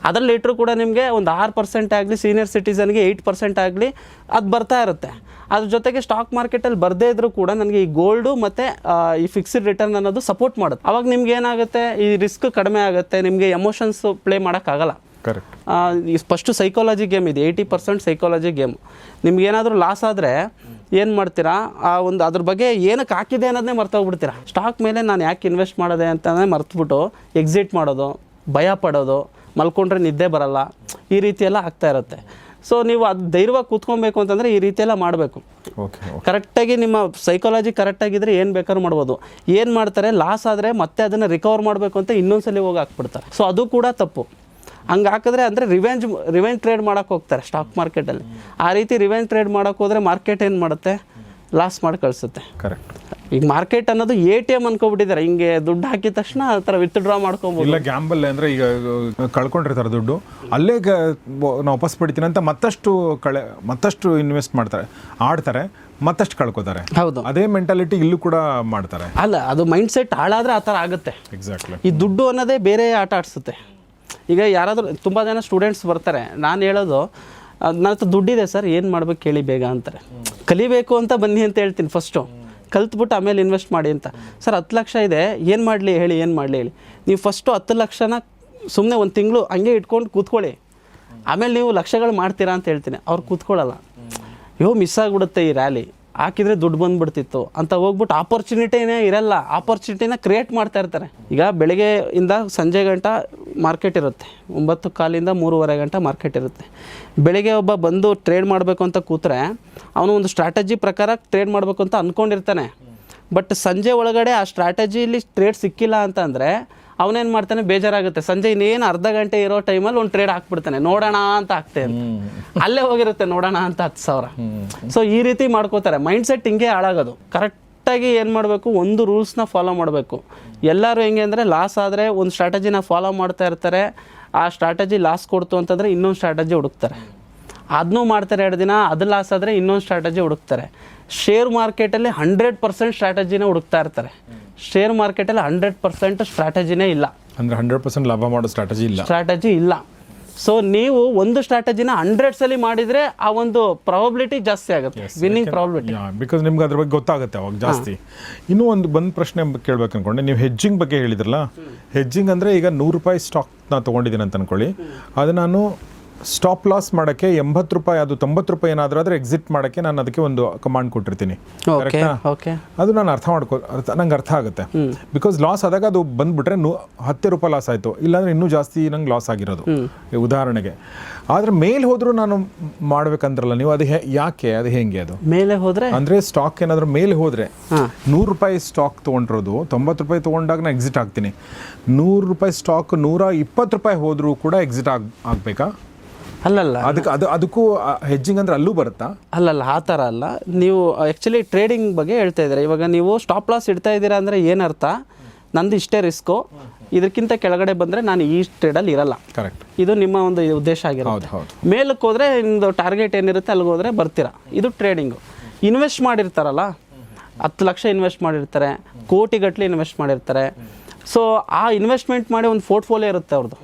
ಅದರಲ್ಲಿ ಇಟ್ಟರು ಕೂಡ ನಿಮಗೆ ಒಂದು 6% ಆಗಲಿ, ಸೀನಿಯರ್ ಸಿಟಿಸನ್ಗೆ 8% ಆಗಲಿ ಅದು ಬರ್ತಾ ಇರುತ್ತೆ. ಅದ್ರ ಜೊತೆಗೆ ಸ್ಟಾಕ್ ಮಾರ್ಕೆಟಲ್ಲಿ ಬರದೇ ಇದ್ರೂ ಕೂಡ ನನಗೆ ಈ ಗೋಲ್ಡು ಮತ್ತು ಈ ಫಿಕ್ಸ್ಡ್ ರಿಟರ್ನ್ ಅನ್ನೋದು ಸಪೋರ್ಟ್ ಮಾಡುತ್ತೆ. ಅವಾಗ ನಿಮ್ಗೆ ಏನಾಗುತ್ತೆ, ಈ ರಿಸ್ಕ್ ಕಡಿಮೆ ಆಗುತ್ತೆ, ನಿಮಗೆ ಎಮೋಷನ್ಸ್ ಪ್ಲೇ ಮಾಡೋಕ್ಕಾಗಲ್ಲ. ಕರೆಕ್ಟ್. ಫಸ್ಟು ಸೈಕಾಲಜಿ ಗೇಮ್ ಇದೆ, 80% ಸೈಕಾಲಜಿ ಗೇಮ್. ನಿಮ್ಗೇನಾದರೂ ಲಾಸ್ ಆದರೆ ಏನು ಮಾಡ್ತೀರಾ, ಆ ಒಂದು ಅದ್ರ ಬಗ್ಗೆ ಏನಕ್ಕೆ ಹಾಕಿದೆ ಅನ್ನೋದನ್ನೇ ಮರ್ತೋಗ್ಬಿಡ್ತೀರಾ. ಸ್ಟಾಕ್ ಮೇಲೆ ನಾನು ಯಾಕೆ ಇನ್ವೆಸ್ಟ್ ಮಾಡಿದೆ ಅಂತಲೇ ಮರ್ತುಬಿಟ್ಟು ಎಕ್ಸಿಟ್ ಮಾಡೋದು, ಭಯ ಪಡೋದು, ಮಲ್ಕೊಂಡ್ರೆ ನಿದ್ದೆ ಬರಲ್ಲ, ಈ ರೀತಿ ಎಲ್ಲ ಆಗ್ತಾ ಇರುತ್ತೆ. ಸೊ ನೀವು ಅದು ಧೈರ್ಯವಾಗಿ ಕೂತ್ಕೊಬೇಕು ಅಂತಂದರೆ ಈ ರೀತಿಯೆಲ್ಲ ಮಾಡಬೇಕು. ಕರೆಕ್ಟಾಗಿ ನಿಮ್ಮ ಸೈಕಾಲಜಿ ಕರೆಕ್ಟಾಗಿದ್ದರೆ ಏನು ಬೇಕಾದ್ರೂ ಮಾಡ್ಬೋದು. ಏನು ಮಾಡ್ತಾರೆ, ಲಾಸ್ ಆದರೆ ಮತ್ತೆ ಅದನ್ನು ರಿಕವರ್ ಮಾಡಬೇಕು ಅಂತ ಇನ್ನೊಂದ್ಸಲಿ ಹೋಗಿ ಹಾಕ್ಬಿಡ್ತಾರೆ. ಸೊ ಅದು ಕೂಡ ತಪ್ಪು. ಹಂಗೆ ಹಾಕಿದ್ರೆ ಅಂದರೆ ರಿವೆಂಜ್ ಟ್ರೇಡ್ ಮಾಡೋಕ್ಕೆ ಹೋಗ್ತಾರೆ ಸ್ಟಾಕ್ ಮಾರ್ಕೆಟಲ್ಲಿ. ಆ ರೀತಿ ರಿವೆಂಜ್ ಟ್ರೇಡ್ ಮಾಡೋಕ್ಕೆ ಹೋದರೆ ಮಾರ್ಕೆಟ್ ಏನು ಮಾಡುತ್ತೆ, ಲಾಸ್ ಮಾಡಿ ಕಳಿಸುತ್ತೆ. ಕರೆಕ್ಟ್. ಈಗ ಮಾರ್ಕೆಟ್ ಅನ್ನೋದು ATM ಅನ್ಕೊಬಿಟ್ಟಿದ್ದಾರೆ. ಹಿಂಗೆ ದುಡ್ಡು ಹಾಕಿದ ತಕ್ಷಣ ಆ ಥರ ವಿತ್ಡ್ರಾ ಮಾಡ್ಕೊಬೋದು. ಇಲ್ಲ, ಗ್ಯಾಂಬಲ್ ಅಂದರೆ ಈಗ ಕಳ್ಕೊಂಡಿರ್ತಾರೆ ದುಡ್ಡು, ಅಲ್ಲೇ ನಾವು ವಾಪಸ್ ಪಡಿತೀನಿ ಅಂತ ಮತ್ತಷ್ಟು ಇನ್ವೆಸ್ಟ್ ಮಾಡ್ತಾರೆ, ಆಡ್ತಾರೆ, ಮತ್ತಷ್ಟು ಕಳ್ಕೊತಾರೆ. ಹೌದು, ಅದೇ ಮೆಂಟಾಲಿಟಿ ಇಲ್ಲೂ ಕೂಡ ಮಾಡ್ತಾರೆ. ಅಲ್ಲ, ಅದು ಮೈಂಡ್ ಸೆಟ್ ಹಾಳಾದರೆ ಆ ಥರ ಆಗುತ್ತೆ. ಎಕ್ಸಾಕ್ಟ್ಲಿ. ಈ ದುಡ್ಡು ಅನ್ನೋದೇ ಬೇರೆ ಆಟ ಆಡಿಸುತ್ತೆ. ಈಗ ಯಾರಾದರೂ ತುಂಬ ಜನ ಸ್ಟೂಡೆಂಟ್ಸ್ ಬರ್ತಾರೆ, ನಾನು ಹೇಳೋದು, ನನ್ನ ಹತ್ರ ದುಡ್ಡಿದೆ ಸರ್, ಏನು ಮಾಡ್ಬೇಕು ಕೇಳಿ ಬೇಗ ಅಂತಾರೆ. ಕಲಿಬೇಕು ಅಂತ ಬನ್ನಿ ಅಂತ ಹೇಳ್ತೀನಿ ಫಸ್ಟು, ಕಲ್ತ್ಬಿಟ್ಟು ಆಮೇಲೆ ಇನ್ವೆಸ್ಟ್ ಮಾಡಿ ಅಂತ. ಸರ್ 10 ಲಕ್ಷ ಇದೆ, ಏನು ಮಾಡಲಿ ಹೇಳಿ, ಏನು ಮಾಡಲಿ ಹೇಳಿ. ನೀವು ಫಸ್ಟು 10 ಲಕ್ಷನ ಸುಮ್ಮನೆ ಒಂದು ತಿಂಗಳು ಹಂಗೆ ಇಟ್ಕೊಂಡು ಕೂತ್ಕೊಳ್ಳಿ, ಆಮೇಲೆ ನೀವು ಲಕ್ಷಗಳು ಮಾಡ್ತೀರಾ ಅಂತ ಹೇಳ್ತೀನಿ. ಅವ್ರು ಕೂತ್ಕೊಳ್ಳಲ್ಲ. ಮಿಸ್ ಆಗಿಬಿಡುತ್ತೆ ಈ ರ್ಯಾಲಿ. ಹಾಕಿದರೆ ದುಡ್ಡು ಬಂದುಬಿಡ್ತಿತ್ತು ಅಂತ ಹೋಗ್ಬಿಟ್ಟು ಆಪರ್ಚುನಿಟಿನೇ ಇರಲ್ಲ, ಆಪರ್ಚುನಿಟಿನ ಕ್ರಿಯೇಟ್ ಮಾಡ್ತಾ ಇರ್ತಾರೆ. ಈಗ ಬೆಳಗ್ಗೆಯಿಂದ ಸಂಜೆ ಗಂಟ ಮಾರ್ಕೆಟ್ ಇರುತ್ತೆ, 9:15 3:30 ಗಂಟೆ ಮಾರ್ಕೆಟ್ ಇರುತ್ತೆ. ಬೆಳಿಗ್ಗೆ ಒಬ್ಬ ಬಂದು ಟ್ರೇಡ್ ಮಾಡಬೇಕು ಅಂತ ಕೂತ್ರೆ ಅವನು ಒಂದು ಸ್ಟ್ರಾಟಜಿ ಪ್ರಕಾರ ಟ್ರೇಡ್ ಮಾಡಬೇಕು ಅಂತ ಅಂದ್ಕೊಂಡಿರ್ತಾನೆ. ಬಟ್ ಸಂಜೆ ಒಳಗಡೆ ಆ ಸ್ಟ್ರಾಟಜಿಲಿ ಟ್ರೇಡ್ ಸಿಕ್ಕಿಲ್ಲ ಅಂತಂದರೆ ಅವನೇನು ಮಾಡ್ತಾನೆ, ಬೇಜಾರಾಗುತ್ತೆ. ಸಂಜೆ ಇನ್ನೇನು ಅರ್ಧ ಗಂಟೆ ಇರೋ ಟೈಮಲ್ಲಿ ಒಂದು ಟ್ರೇಡ್ ಹಾಕ್ಬಿಡ್ತಾನೆ, ನೋಡೋಣ ಅಂತ ಹಾಕ್ತೇನೆ, ಅಲ್ಲೇ ಹೋಗಿರುತ್ತೆ ನೋಡೋಣ ಅಂತ 10,000. ಸೊ ಈ ರೀತಿ ಮಾಡ್ಕೋತಾರೆ. ಮೈಂಡ್ಸೆಟ್ ಹಿಂಗೆ ಹಾಳಾಗೋದು. ಕರೆಕ್ಟಾಗಿ ಏನು ಮಾಡಬೇಕು, ಒಂದು ರೂಲ್ಸ್ನ ಫಾಲೋ ಮಾಡಬೇಕು. ಎಲ್ಲರೂ ಹೆಂಗೆ ಅಂದರೆ ಲಾಸ್ ಆದರೆ ಒಂದು ಸ್ಟ್ರಾಟಜಿನ ಫಾಲೋ ಮಾಡ್ತಾ ಇರ್ತಾರೆ, ಆ ಸ್ಟ್ರಾಟಜಿ ಲಾಸ್ ಕೊಡ್ತು ಅಂತಂದರೆ ಇನ್ನೊಂದು ಸ್ಟ್ರಾಟಜಿ ಹುಡುಕ್ತಾರೆ, ಅದನ್ನೂ ಮಾಡ್ತಾರೆ 2 ದಿನ, ಅದು ಲಾಸ್ ಆದರೆ ಇನ್ನೊಂದು ಸ್ಟ್ರಾಟಜಿ ಹುಡುಕ್ತಾರೆ. ಶೇರ್ ಮಾರ್ಕೆಟಲ್ಲಿ 100% ಸ್ಟ್ರಾಟಜಿನ ಹುಡುಕ್ತಾ ಇರ್ತಾರೆ. ಶೇರ್ ಮಾರ್ಕೆಟಲ್ಲಿ 100% ಸ್ಟ್ರಾಟಜಿನೇ ಇಲ್ಲ, ಅಂದರೆ 100% ಲಾಭ ಮಾಡೋ ಸ್ಟ್ರಾಟಜಿ ಇಲ್ಲ. ಸೊ ನೀವು ಒಂದು ಸ್ಟ್ರಾಟಜಿನ 100 ಸಲ ಮಾಡಿದರೆ ಆ ಒಂದು ಪ್ರಾಬಬಿಲಿಟಿ ಜಾಸ್ತಿ ಆಗುತ್ತೆ, ವಿನ್ನಿಂಗ್ ಪ್ರಾಬಬಿಲಿಟಿ. ಬಿಕಾಸ್ ನಿಮ್ಗೆ ಅದ್ರ ಬಗ್ಗೆ ಗೊತ್ತಾಗುತ್ತೆ ಅವಾಗ ಜಾಸ್ತಿ. ಇನ್ನೂ ಒಂದು ಪ್ರಶ್ನೆ ಕೇಳ್ಬೇಕು ಅನ್ಕೊಂಡೆ. ನೀವು ಹೆಜ್ಜಿಂಗ್ ಬಗ್ಗೆ ಹೇಳಿದ್ರಲ್ಲ, ಹೆಜ್ಜಿಂಗ್ ಅಂದರೆ ಈಗ ₹100 ಸ್ಟಾಕ್ನ ತೊಗೊಂಡಿದ್ದೀನಿ ಅಂತ ಅನ್ಕೊಳ್ಳಿ, ಅದು ನಾನು ಸ್ಟಾಪ್ ಲಾಸ್ ಮಾಡೋಕ್ಕೆ ₹80 ಅದು ₹90 ಏನಾದರೂ ಆದರೆ ಎಕ್ಸಿಟ್ ಮಾಡೋಕ್ಕೆ ನಾನು ಅದಕ್ಕೆ ಒಂದು ಕಮಾಂಡ್ ಕೊಟ್ಟಿರ್ತೀನಿ. ಅದು ನಾನು ನಂಗೆ ಅರ್ಥ ಆಗುತ್ತೆ. ಬಿಕಾಸ್ ಲಾಸ್ ಆದಾಗ ಅದು ಬಂದುಬಿಟ್ರೆ ₹10 ಲಾಸ್ ಆಯಿತು, ಇಲ್ಲಾಂದರೆ ಇನ್ನೂ ಜಾಸ್ತಿ ನಂಗೆ ಲಾಸ್ ಆಗಿರೋದು ಉದಾಹರಣೆಗೆ. ಆದರೆ ಮೇಲೆ ಹೋದರೂ ನಾನು ಮಾಡ್ಬೇಕಂದ್ರಲ್ಲ ನೀವು, ಅದು ಯಾಕೆ, ಅದು ಹೆಂಗೆ? ಅದು ಮೇಲೆ ಹೋದರೆ ಅಂದರೆ ಸ್ಟಾಕ್ ಏನಾದರೂ ಮೇಲೆ ಹೋದರೆ ₹100 ಸ್ಟಾಕ್ ತೊಗೊಂಡಿರೋದು ₹90 ತೊಗೊಂಡಾಗ ನಾನು ಎಕ್ಸಿಟ್ ಆಗ್ತೀನಿ. ₹100 ಸ್ಟಾಕ್ ₹120 ಹೋದರೂ ಕೂಡ ಎಕ್ಸಿಟ್ ಆಗಬೇಕಾ? ಅಲ್ಲಲ್ಲ, ಅದಕ್ಕೂ ಹೆಜ್ಜಿಂಗ್ ಅಂದರೆ ಅಲ್ಲೂ ಬರುತ್ತಾ? ಅಲ್ಲಲ್ಲ, ಆ ಥರ ಅಲ್ಲ. ನೀವು ಆ್ಯಕ್ಚುಲಿ ಟ್ರೇಡಿಂಗ್ ಬಗ್ಗೆ ಹೇಳ್ತಾ ಇದ್ದೀರಾ. ಇವಾಗ ನೀವು ಸ್ಟಾಪ್ ಲಾಸ್ ಇಡ್ತಾ ಇದ್ದೀರಾ ಅಂದರೆ ಏನರ್ಥ, ನಂದು ಇಷ್ಟೇ ರಿಸ್ಕು, ಇದಕ್ಕಿಂತ ಕೆಳಗಡೆ ಬಂದರೆ ನಾನು ಈ ಟ್ರೇಡಲ್ಲಿ ಇರಲ್ಲ. ಕರೆಕ್ಟ್. ಇದು ನಿಮ್ಮ ಒಂದು ಉದ್ದೇಶ ಆಗಿರುತ್ತೆ. ಮೇಲಕ್ಕೆ ಹೋದರೆ ನಿಮ್ಮದು ಟಾರ್ಗೆಟ್ ಏನಿರುತ್ತೆ ಅಲ್ಲಿಗೆ ಹೋದರೆ ಬರ್ತೀರಾ. ಇದು ಟ್ರೇಡಿಂಗು. ಇನ್ವೆಸ್ಟ್ ಮಾಡಿರ್ತಾರಲ್ಲ, 10 ಲಕ್ಷ ಇನ್ವೆಸ್ಟ್ ಮಾಡಿರ್ತಾರೆ, ಕೋಟಿಗಟ್ಟಲೆ ಇನ್ವೆಸ್ಟ್ ಮಾಡಿರ್ತಾರೆ. ಸೊ ಆ ಇನ್ವೆಸ್ಟ್ಮೆಂಟ್ ಮಾಡಿ ಒಂದು ಪೋರ್ಟ್ಫೋಲಿಯೋ ಇರುತ್ತೆ ಅವ್ರದ್ದು.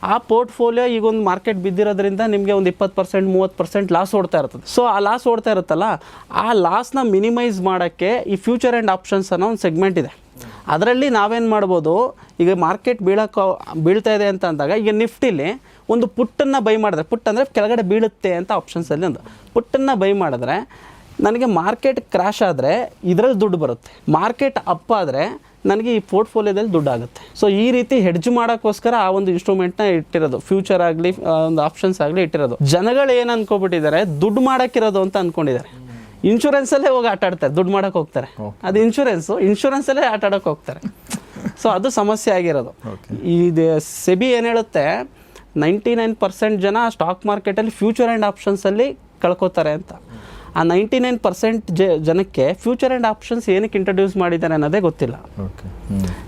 ಆ ಪೋರ್ಟ್ಫೋಲಿಯೋ ಈಗ ಒಂದು ಮಾರ್ಕೆಟ್ ಬಿದ್ದಿರೋದ್ರಿಂದ ನಿಮಗೆ ಒಂದು 20% 30% ಲಾಸ್ ಓಡ್ತಾ ಇರ್ತದೆ. ಸೊ ಆ ಲಾಸ್ ಓಡ್ತಾ ಇರುತ್ತಲ್ಲ, ಆ ಲಾಸ್ನ ಮಿನಿಮೈಸ್ ಮಾಡೋಕ್ಕೆ ಈ ಫ್ಯೂಚರ್ ಆ್ಯಂಡ್ ಆಪ್ಷನ್ಸ್ ಅನ್ನೋ ಒಂದು ಸೆಗ್ಮೆಂಟ್ ಇದೆ. ಅದರಲ್ಲಿ ನಾವೇನು ಮಾಡ್ಬೋದು, ಈಗ ಮಾರ್ಕೆಟ್ ಬೀಳ್ತಾ ಇದೆ ಅಂತ ಅಂದಾಗ, ಈಗ ನಿಫ್ಟಿಲಿ ಒಂದು ಪುಟ್ಟನ್ನು ಬೈ ಮಾಡಿದ್ರೆ, ಪುಟ್ ಅಂದರೆ ಕೆಳಗಡೆ ಬೀಳುತ್ತೆ ಅಂತ ಆಪ್ಷನ್ಸಲ್ಲಿ ಒಂದು ಪುಟ್ಟನ್ನು ಬೈ ಮಾಡಿದ್ರೆ ನನಗೆ ಮಾರ್ಕೆಟ್ ಕ್ರ್ಯಾಶ್ ಆದರೆ ಇದರಲ್ಲಿ ದುಡ್ಡು ಬರುತ್ತೆ, ಮಾರ್ಕೆಟ್ ಅಪ್ ಆದರೆ ನನಗೆ ಈ ಪೋರ್ಟ್ಫೋಲಿಯೋದಲ್ಲಿ ದುಡ್ಡು ಆಗುತ್ತೆ. ಸೊ ಈ ರೀತಿ ಹೆಡ್ಜ್ ಮಾಡೋಕ್ಕೋಸ್ಕರ ಆ ಒಂದು ಇನ್ಸ್ಟ್ರೂಮೆಂಟ್ನ ಇಟ್ಟಿರೋದು, ಫ್ಯೂಚರ್ ಆಗಲಿ ಒಂದು ಆಪ್ಷನ್ಸ್ ಆಗಲಿ ಇಟ್ಟಿರೋದು. ಜನಗಳು ಏನು ಅನ್ಕೊಬಿಟ್ಟಿದ್ದಾರೆ, ದುಡ್ಡು ಮಾಡೋಕ್ಕಿರೋದು ಅಂತ ಅಂದ್ಕೊಂಡಿದ್ದಾರೆ. ಇನ್ಶೂರೆನ್ಸಲ್ಲೇ ಹೋಗಿ ಆಟ ಆಡ್ತಾರೆ, ದುಡ್ಡು ಮಾಡೋಕ್ಕೆ ಹೋಗ್ತಾರೆ. ಅದು ಇನ್ಶೂರೆನ್ಸಲ್ಲೇ ಆಟ ಆಡೋಕ್ಕೆ ಹೋಗ್ತಾರೆ. ಸೊ ಅದು ಸಮಸ್ಯೆ ಆಗಿರೋದು. ಇದು ಸೆಬಿ ಏನು ಹೇಳುತ್ತೆ, 99% ಜನ ಸ್ಟಾಕ್ ಮಾರ್ಕೆಟಲ್ಲಿ ಫ್ಯೂಚರ್ ಆ್ಯಂಡ್ ಆಪ್ಷನ್ಸಲ್ಲಿ ಕಳ್ಕೊತಾರೆ ಅಂತ. ಆ 99% ಜನಕ್ಕೆ ಫ್ಯೂಚರ್ ಆ್ಯಂಡ್ ಆಪ್ಷನ್ಸ್ ಏನಕ್ಕೆ ಇಂಟ್ರೊಡ್ಯೂಸ್ ಮಾಡಿದ್ದಾರೆ ಅನ್ನೋದೇ ಗೊತ್ತಿಲ್ಲ.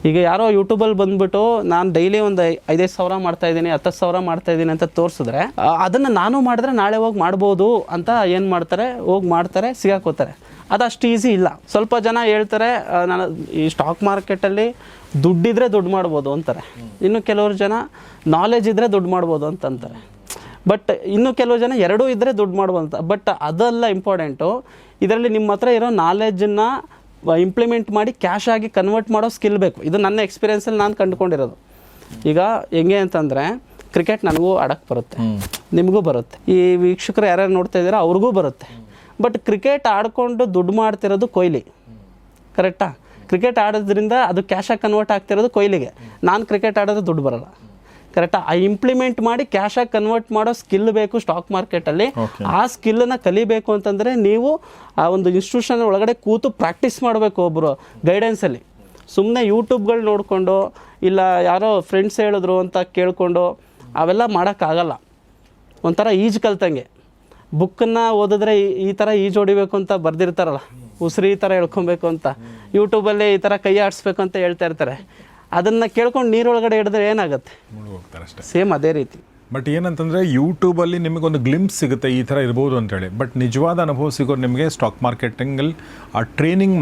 ಈಗ ಯಾರೋ ಯೂಟ್ಯೂಬಲ್ಲಿ ಬಂದುಬಿಟ್ಟು ನಾನು ಡೈಲಿ ಒಂದು 5,000 ಸಾವಿರ ಮಾಡ್ತಾಯಿದ್ದೀನಿ, 10,000 ಸಾವಿರ ಮಾಡ್ತಾಯಿದ್ದೀನಿ ಅಂತ ತೋರಿಸಿದ್ರೆ, ಅದನ್ನು ನಾನು ಮಾಡಿದ್ರೆ ನಾಳೆ ಹೋಗಿ ಮಾಡ್ಬೋದು ಅಂತ ಏನು ಮಾಡ್ತಾರೆ, ಹೋಗಿ ಮಾಡ್ತಾರೆ, ಸಿಗಾಕೋತಾರೆ. ಅದು ಅಷ್ಟು ಈಸಿ ಇಲ್ಲ. ಸ್ವಲ್ಪ ಜನ ಹೇಳ್ತಾರೆ ನಾನು ಈ ಸ್ಟಾಕ್ ಮಾರ್ಕೆಟಲ್ಲಿ ದುಡ್ಡಿದ್ರೆ ದುಡ್ಡು ಮಾಡ್ಬೋದು ಅಂತಾರೆ. ಇನ್ನು ಕೆಲವರು ಜನ ನಾಲೆಜ್ ಇದ್ದರೆ ದುಡ್ಡು ಮಾಡ್ಬೋದು ಅಂತಂತಾರೆ. ಬಟ್ ಇನ್ನು ಕೆಲವು ಜನ ಎರಡೂ ಇದ್ದರೆ ದುಡ್ಡು ಮಾಡ್ಬೋದು. ಬಟ್ ಅದೆಲ್ಲ ಇಂಪಾರ್ಟೆಂಟು. ಇದರಲ್ಲಿ ನಿಮ್ಮ ಹತ್ರ ಇರೋ ನಾಲೆಜನ್ನು ಇಂಪ್ಲಿಮೆಂಟ್ ಮಾಡಿ ಕ್ಯಾಶ್ ಆಗಿ ಕನ್ವರ್ಟ್ ಮಾಡೋ ಸ್ಕಿಲ್ ಬೇಕು. ಇದು ನನ್ನ ಎಕ್ಸ್ಪೀರಿಯೆನ್ಸಲ್ಲಿ ನಾನು ಕಂಡುಕೊಂಡಿರೋದು. ಈಗ ಹೆಂಗೆ ಅಂತಂದರೆ, ಕ್ರಿಕೆಟ್ ನನಗೂ ಆಡೋಕ್ಕೆ ಬರುತ್ತೆ, ನಿಮಗೂ ಬರುತ್ತೆ, ಈ ವೀಕ್ಷಕರು ಯಾರ್ಯಾರು ನೋಡ್ತಾ ಇದ್ದೀರಾ ಅವ್ರಿಗೂ ಬರುತ್ತೆ. ಬಟ್ ಕ್ರಿಕೆಟ್ ಆಡಿಕೊಂಡು ದುಡ್ಡು ಮಾಡ್ತಿರೋದು ಕೊಹ್ಲಿ, ಕರೆಕ್ಟಾ? ಕ್ರಿಕೆಟ್ ಆಡೋದ್ರಿಂದ ಅದು ಕ್ಯಾಶಾಗಿ ಕನ್ವರ್ಟ್ ಆಗ್ತಿರೋದು ಕೊಹ್ಲಿಗೆ. ನಾನು ಕ್ರಿಕೆಟ್ ಆಡೋದು ದುಡ್ಡು ಬರೋಲ್ಲ, ಕರೆಕ್ಟಾ? ಆ ಇಂಪ್ಲಿಮೆಂಟ್ ಮಾಡಿ ಕ್ಯಾಶಾಗಿ ಕನ್ವರ್ಟ್ ಮಾಡೋ ಸ್ಕಿಲ್ ಬೇಕು ಸ್ಟಾಕ್ ಮಾರ್ಕೆಟಲ್ಲಿ. ಆ ಸ್ಕಿಲ್ಲನ್ನು ಕಲಿಬೇಕು ಅಂತಂದರೆ ನೀವು ಆ ಒಂದು ಇನ್ಸ್ಟಿಟ್ಯೂಷನ್ ಒಳಗಡೆ ಕೂತು ಪ್ರಾಕ್ಟೀಸ್ ಮಾಡಬೇಕು ಒಬ್ಬರು ಗೈಡೆನ್ಸಲ್ಲಿ. ಸುಮ್ಮನೆ ಯೂಟ್ಯೂಬ್ಗಳು ನೋಡಿಕೊಂಡು ಇಲ್ಲ ಯಾರೋ ಫ್ರೆಂಡ್ಸ್ ಹೇಳಿದ್ರು ಅಂತ ಕೇಳಿಕೊಂಡು ಅವೆಲ್ಲ ಮಾಡೋಕ್ಕಾಗಲ್ಲ. ಒಂಥರ ಈಜು ಕಲ್ತಂಗೆ. ಬುಕ್ಕನ್ನು ಓದಿದ್ರೆ ಈ ಥರ ಈಜು ಹೊಡಿಬೇಕು ಅಂತ ಬರೆದಿರ್ತಾರಲ್ಲ, ಉಸಿರು ಈ ಥರ ಹೇಳ್ಕೊಬೇಕು ಅಂತ, ಯೂಟ್ಯೂಬಲ್ಲಿ ಈ ಥರ ಕೈ ಆಡಿಸ್ಬೇಕು ಅಂತ ಹೇಳ್ತಾ ಇರ್ತಾರೆ. ಅದನ್ನು ಕೇಳ್ಕೊಂಡು ನೀರೊಳಗಡೆ ಹಿಡಿದ್ರೆ ಏನಾಗುತ್ತೆ, ಹೋಗ್ತಾರೆ ಅಷ್ಟೇ. ಸೇಮ್ ಅದೇ ರೀತಿ. ಬಟ್ ಏನಂತಂದರೆ ಯೂಟ್ಯೂಬಲ್ಲಿ ನಿಮಗೊಂದು ಗ್ಲಿಂಪ್ಸ್ ಸಿಗುತ್ತೆ ಈ ಥರ ಇರ್ಬೋದು ಅಂತೇಳಿ. ಬಟ್ ನಿಜವಾದ ಅನುಭವ ಸಿಗೋದು ನಿಮಗೆ ಸ್ಟಾಕ್ ಮಾರ್ಕೆಟಿಂಗಲ್ಲಿ ಆ ಟ್ರೈನಿಂಗ್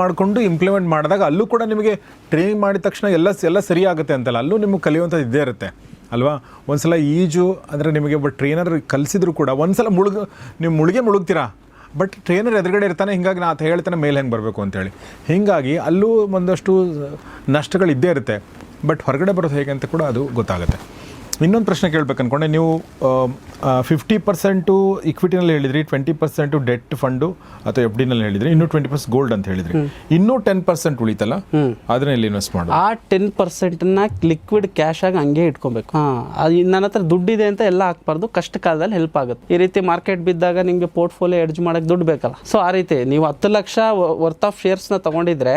ಮಾಡಿಕೊಂಡು ಇಂಪ್ಲಿಮೆಂಟ್ ಮಾಡಿದಾಗ ಅಲ್ಲೂ ಕೂಡ ನಿಮಗೆ ಟ್ರೈನಿಂಗ್ ಮಾಡಿದ ತಕ್ಷಣ ಎಲ್ಲ ಸರಿ ಆಗುತ್ತೆ ಅಂತಲ್ಲ, ಅಲ್ಲೂ ನಿಮಗೆ ಕಲಿಯುವಂಥದ್ದು ಇದ್ದೇ ಇರುತ್ತೆ ಅಲ್ವಾ? ಒಂದು ಸಲ ಈಜು ಅಂದರೆ ನಿಮಗೆ ಒಬ್ಬ ಟ್ರೈನರ್ ಕಲಿಸಿದ್ರು ಕೂಡ ಒಂದು ಸಲ ನೀವು ಮುಳುಗ್ತೀರಾ. ಬಟ್ ಟ್ರೈನರ್ ಎದುರುಗಡೆ ಇರ್ತಾನೆ, ಹಿಂಗಾಗಿ ನಾ ಹೇಳ್ತಾನೆ ಮೇಲೆ ಹೆಂಗೆ ಬರಬೇಕು ಅಂತೇಳಿ. ಹೀಗಾಗಿ ಅಲ್ಲೂ ಒಂದಷ್ಟು ನಷ್ಟಗಳು ಇದ್ದೇ ಇರುತ್ತೆ. ಬಟ್ ಹೊರಗಡೆ ಬರೋದು ಹೇಗೆ ಅಂತ ಕೂಡ ಅದು ಗೊತ್ತಾಗುತ್ತೆ. ಇನ್ನೊಂದು ಪ್ರಶ್ನೆ ಕೇಳಬೇಕು ಅನ್ಕೊಂಡೆ. ನೀವು 50% ಇಕ್ವಿಟಿನಲ್ಲಿ ಹೇಳಿದ್ರಿ, 20% ಡೆಟ್ ಫಂಡು ಅಥವಾ ಎಫ್ ಡಿನಲ್ಲಿ ಹೇಳಿದ್ರಿ, ಇನ್ನೂ 20% ಗೋಲ್ಡ್ ಅಂತ ಹೇಳಿದ್ರಿ. ಇನ್ನೂ 10% ಉಳಿತಲ್ಲ, ಅದನ್ನ ಇಲ್ಲಿ ಇನ್ವೆಸ್ಟ್ ಮಾಡೋದು. ಆ 10%ನ ಲಿಕ್ವಿಡ್ ಕ್ಯಾಶ್ ಆಗಿ ಹಂಗೆ ಇಟ್ಕೊಬೇಕು. ನನ್ನ ಹತ್ರ ದುಡ್ಡಿದೆ ಅಂತ ಎಲ್ಲ ಹಾಕ್ಬಾರ್ದು, ಕಷ್ಟ ಕಾಲದಲ್ಲಿ ಹೆಲ್ಪ್ ಆಗುತ್ತೆ. ಈ ರೀತಿ ಮಾರ್ಕೆಟ್ ಬಿದ್ದಾಗ ನಿಮಗೆ ಪೋರ್ಟ್ಫೋಲಿಯೋ ಎಡ್ಜ್ ಮಾಡೋಕ್ಕೆ ದುಡ್ಡು ಬೇಕಲ್ಲ. ಸೊ ಆ ರೀತಿ ನೀವು 10 ಲಕ್ಷ ವರ್ತ್ ಆಫ್ ಶೇರ್ಸ್ನ ತೊಗೊಂಡಿದ್ರೆ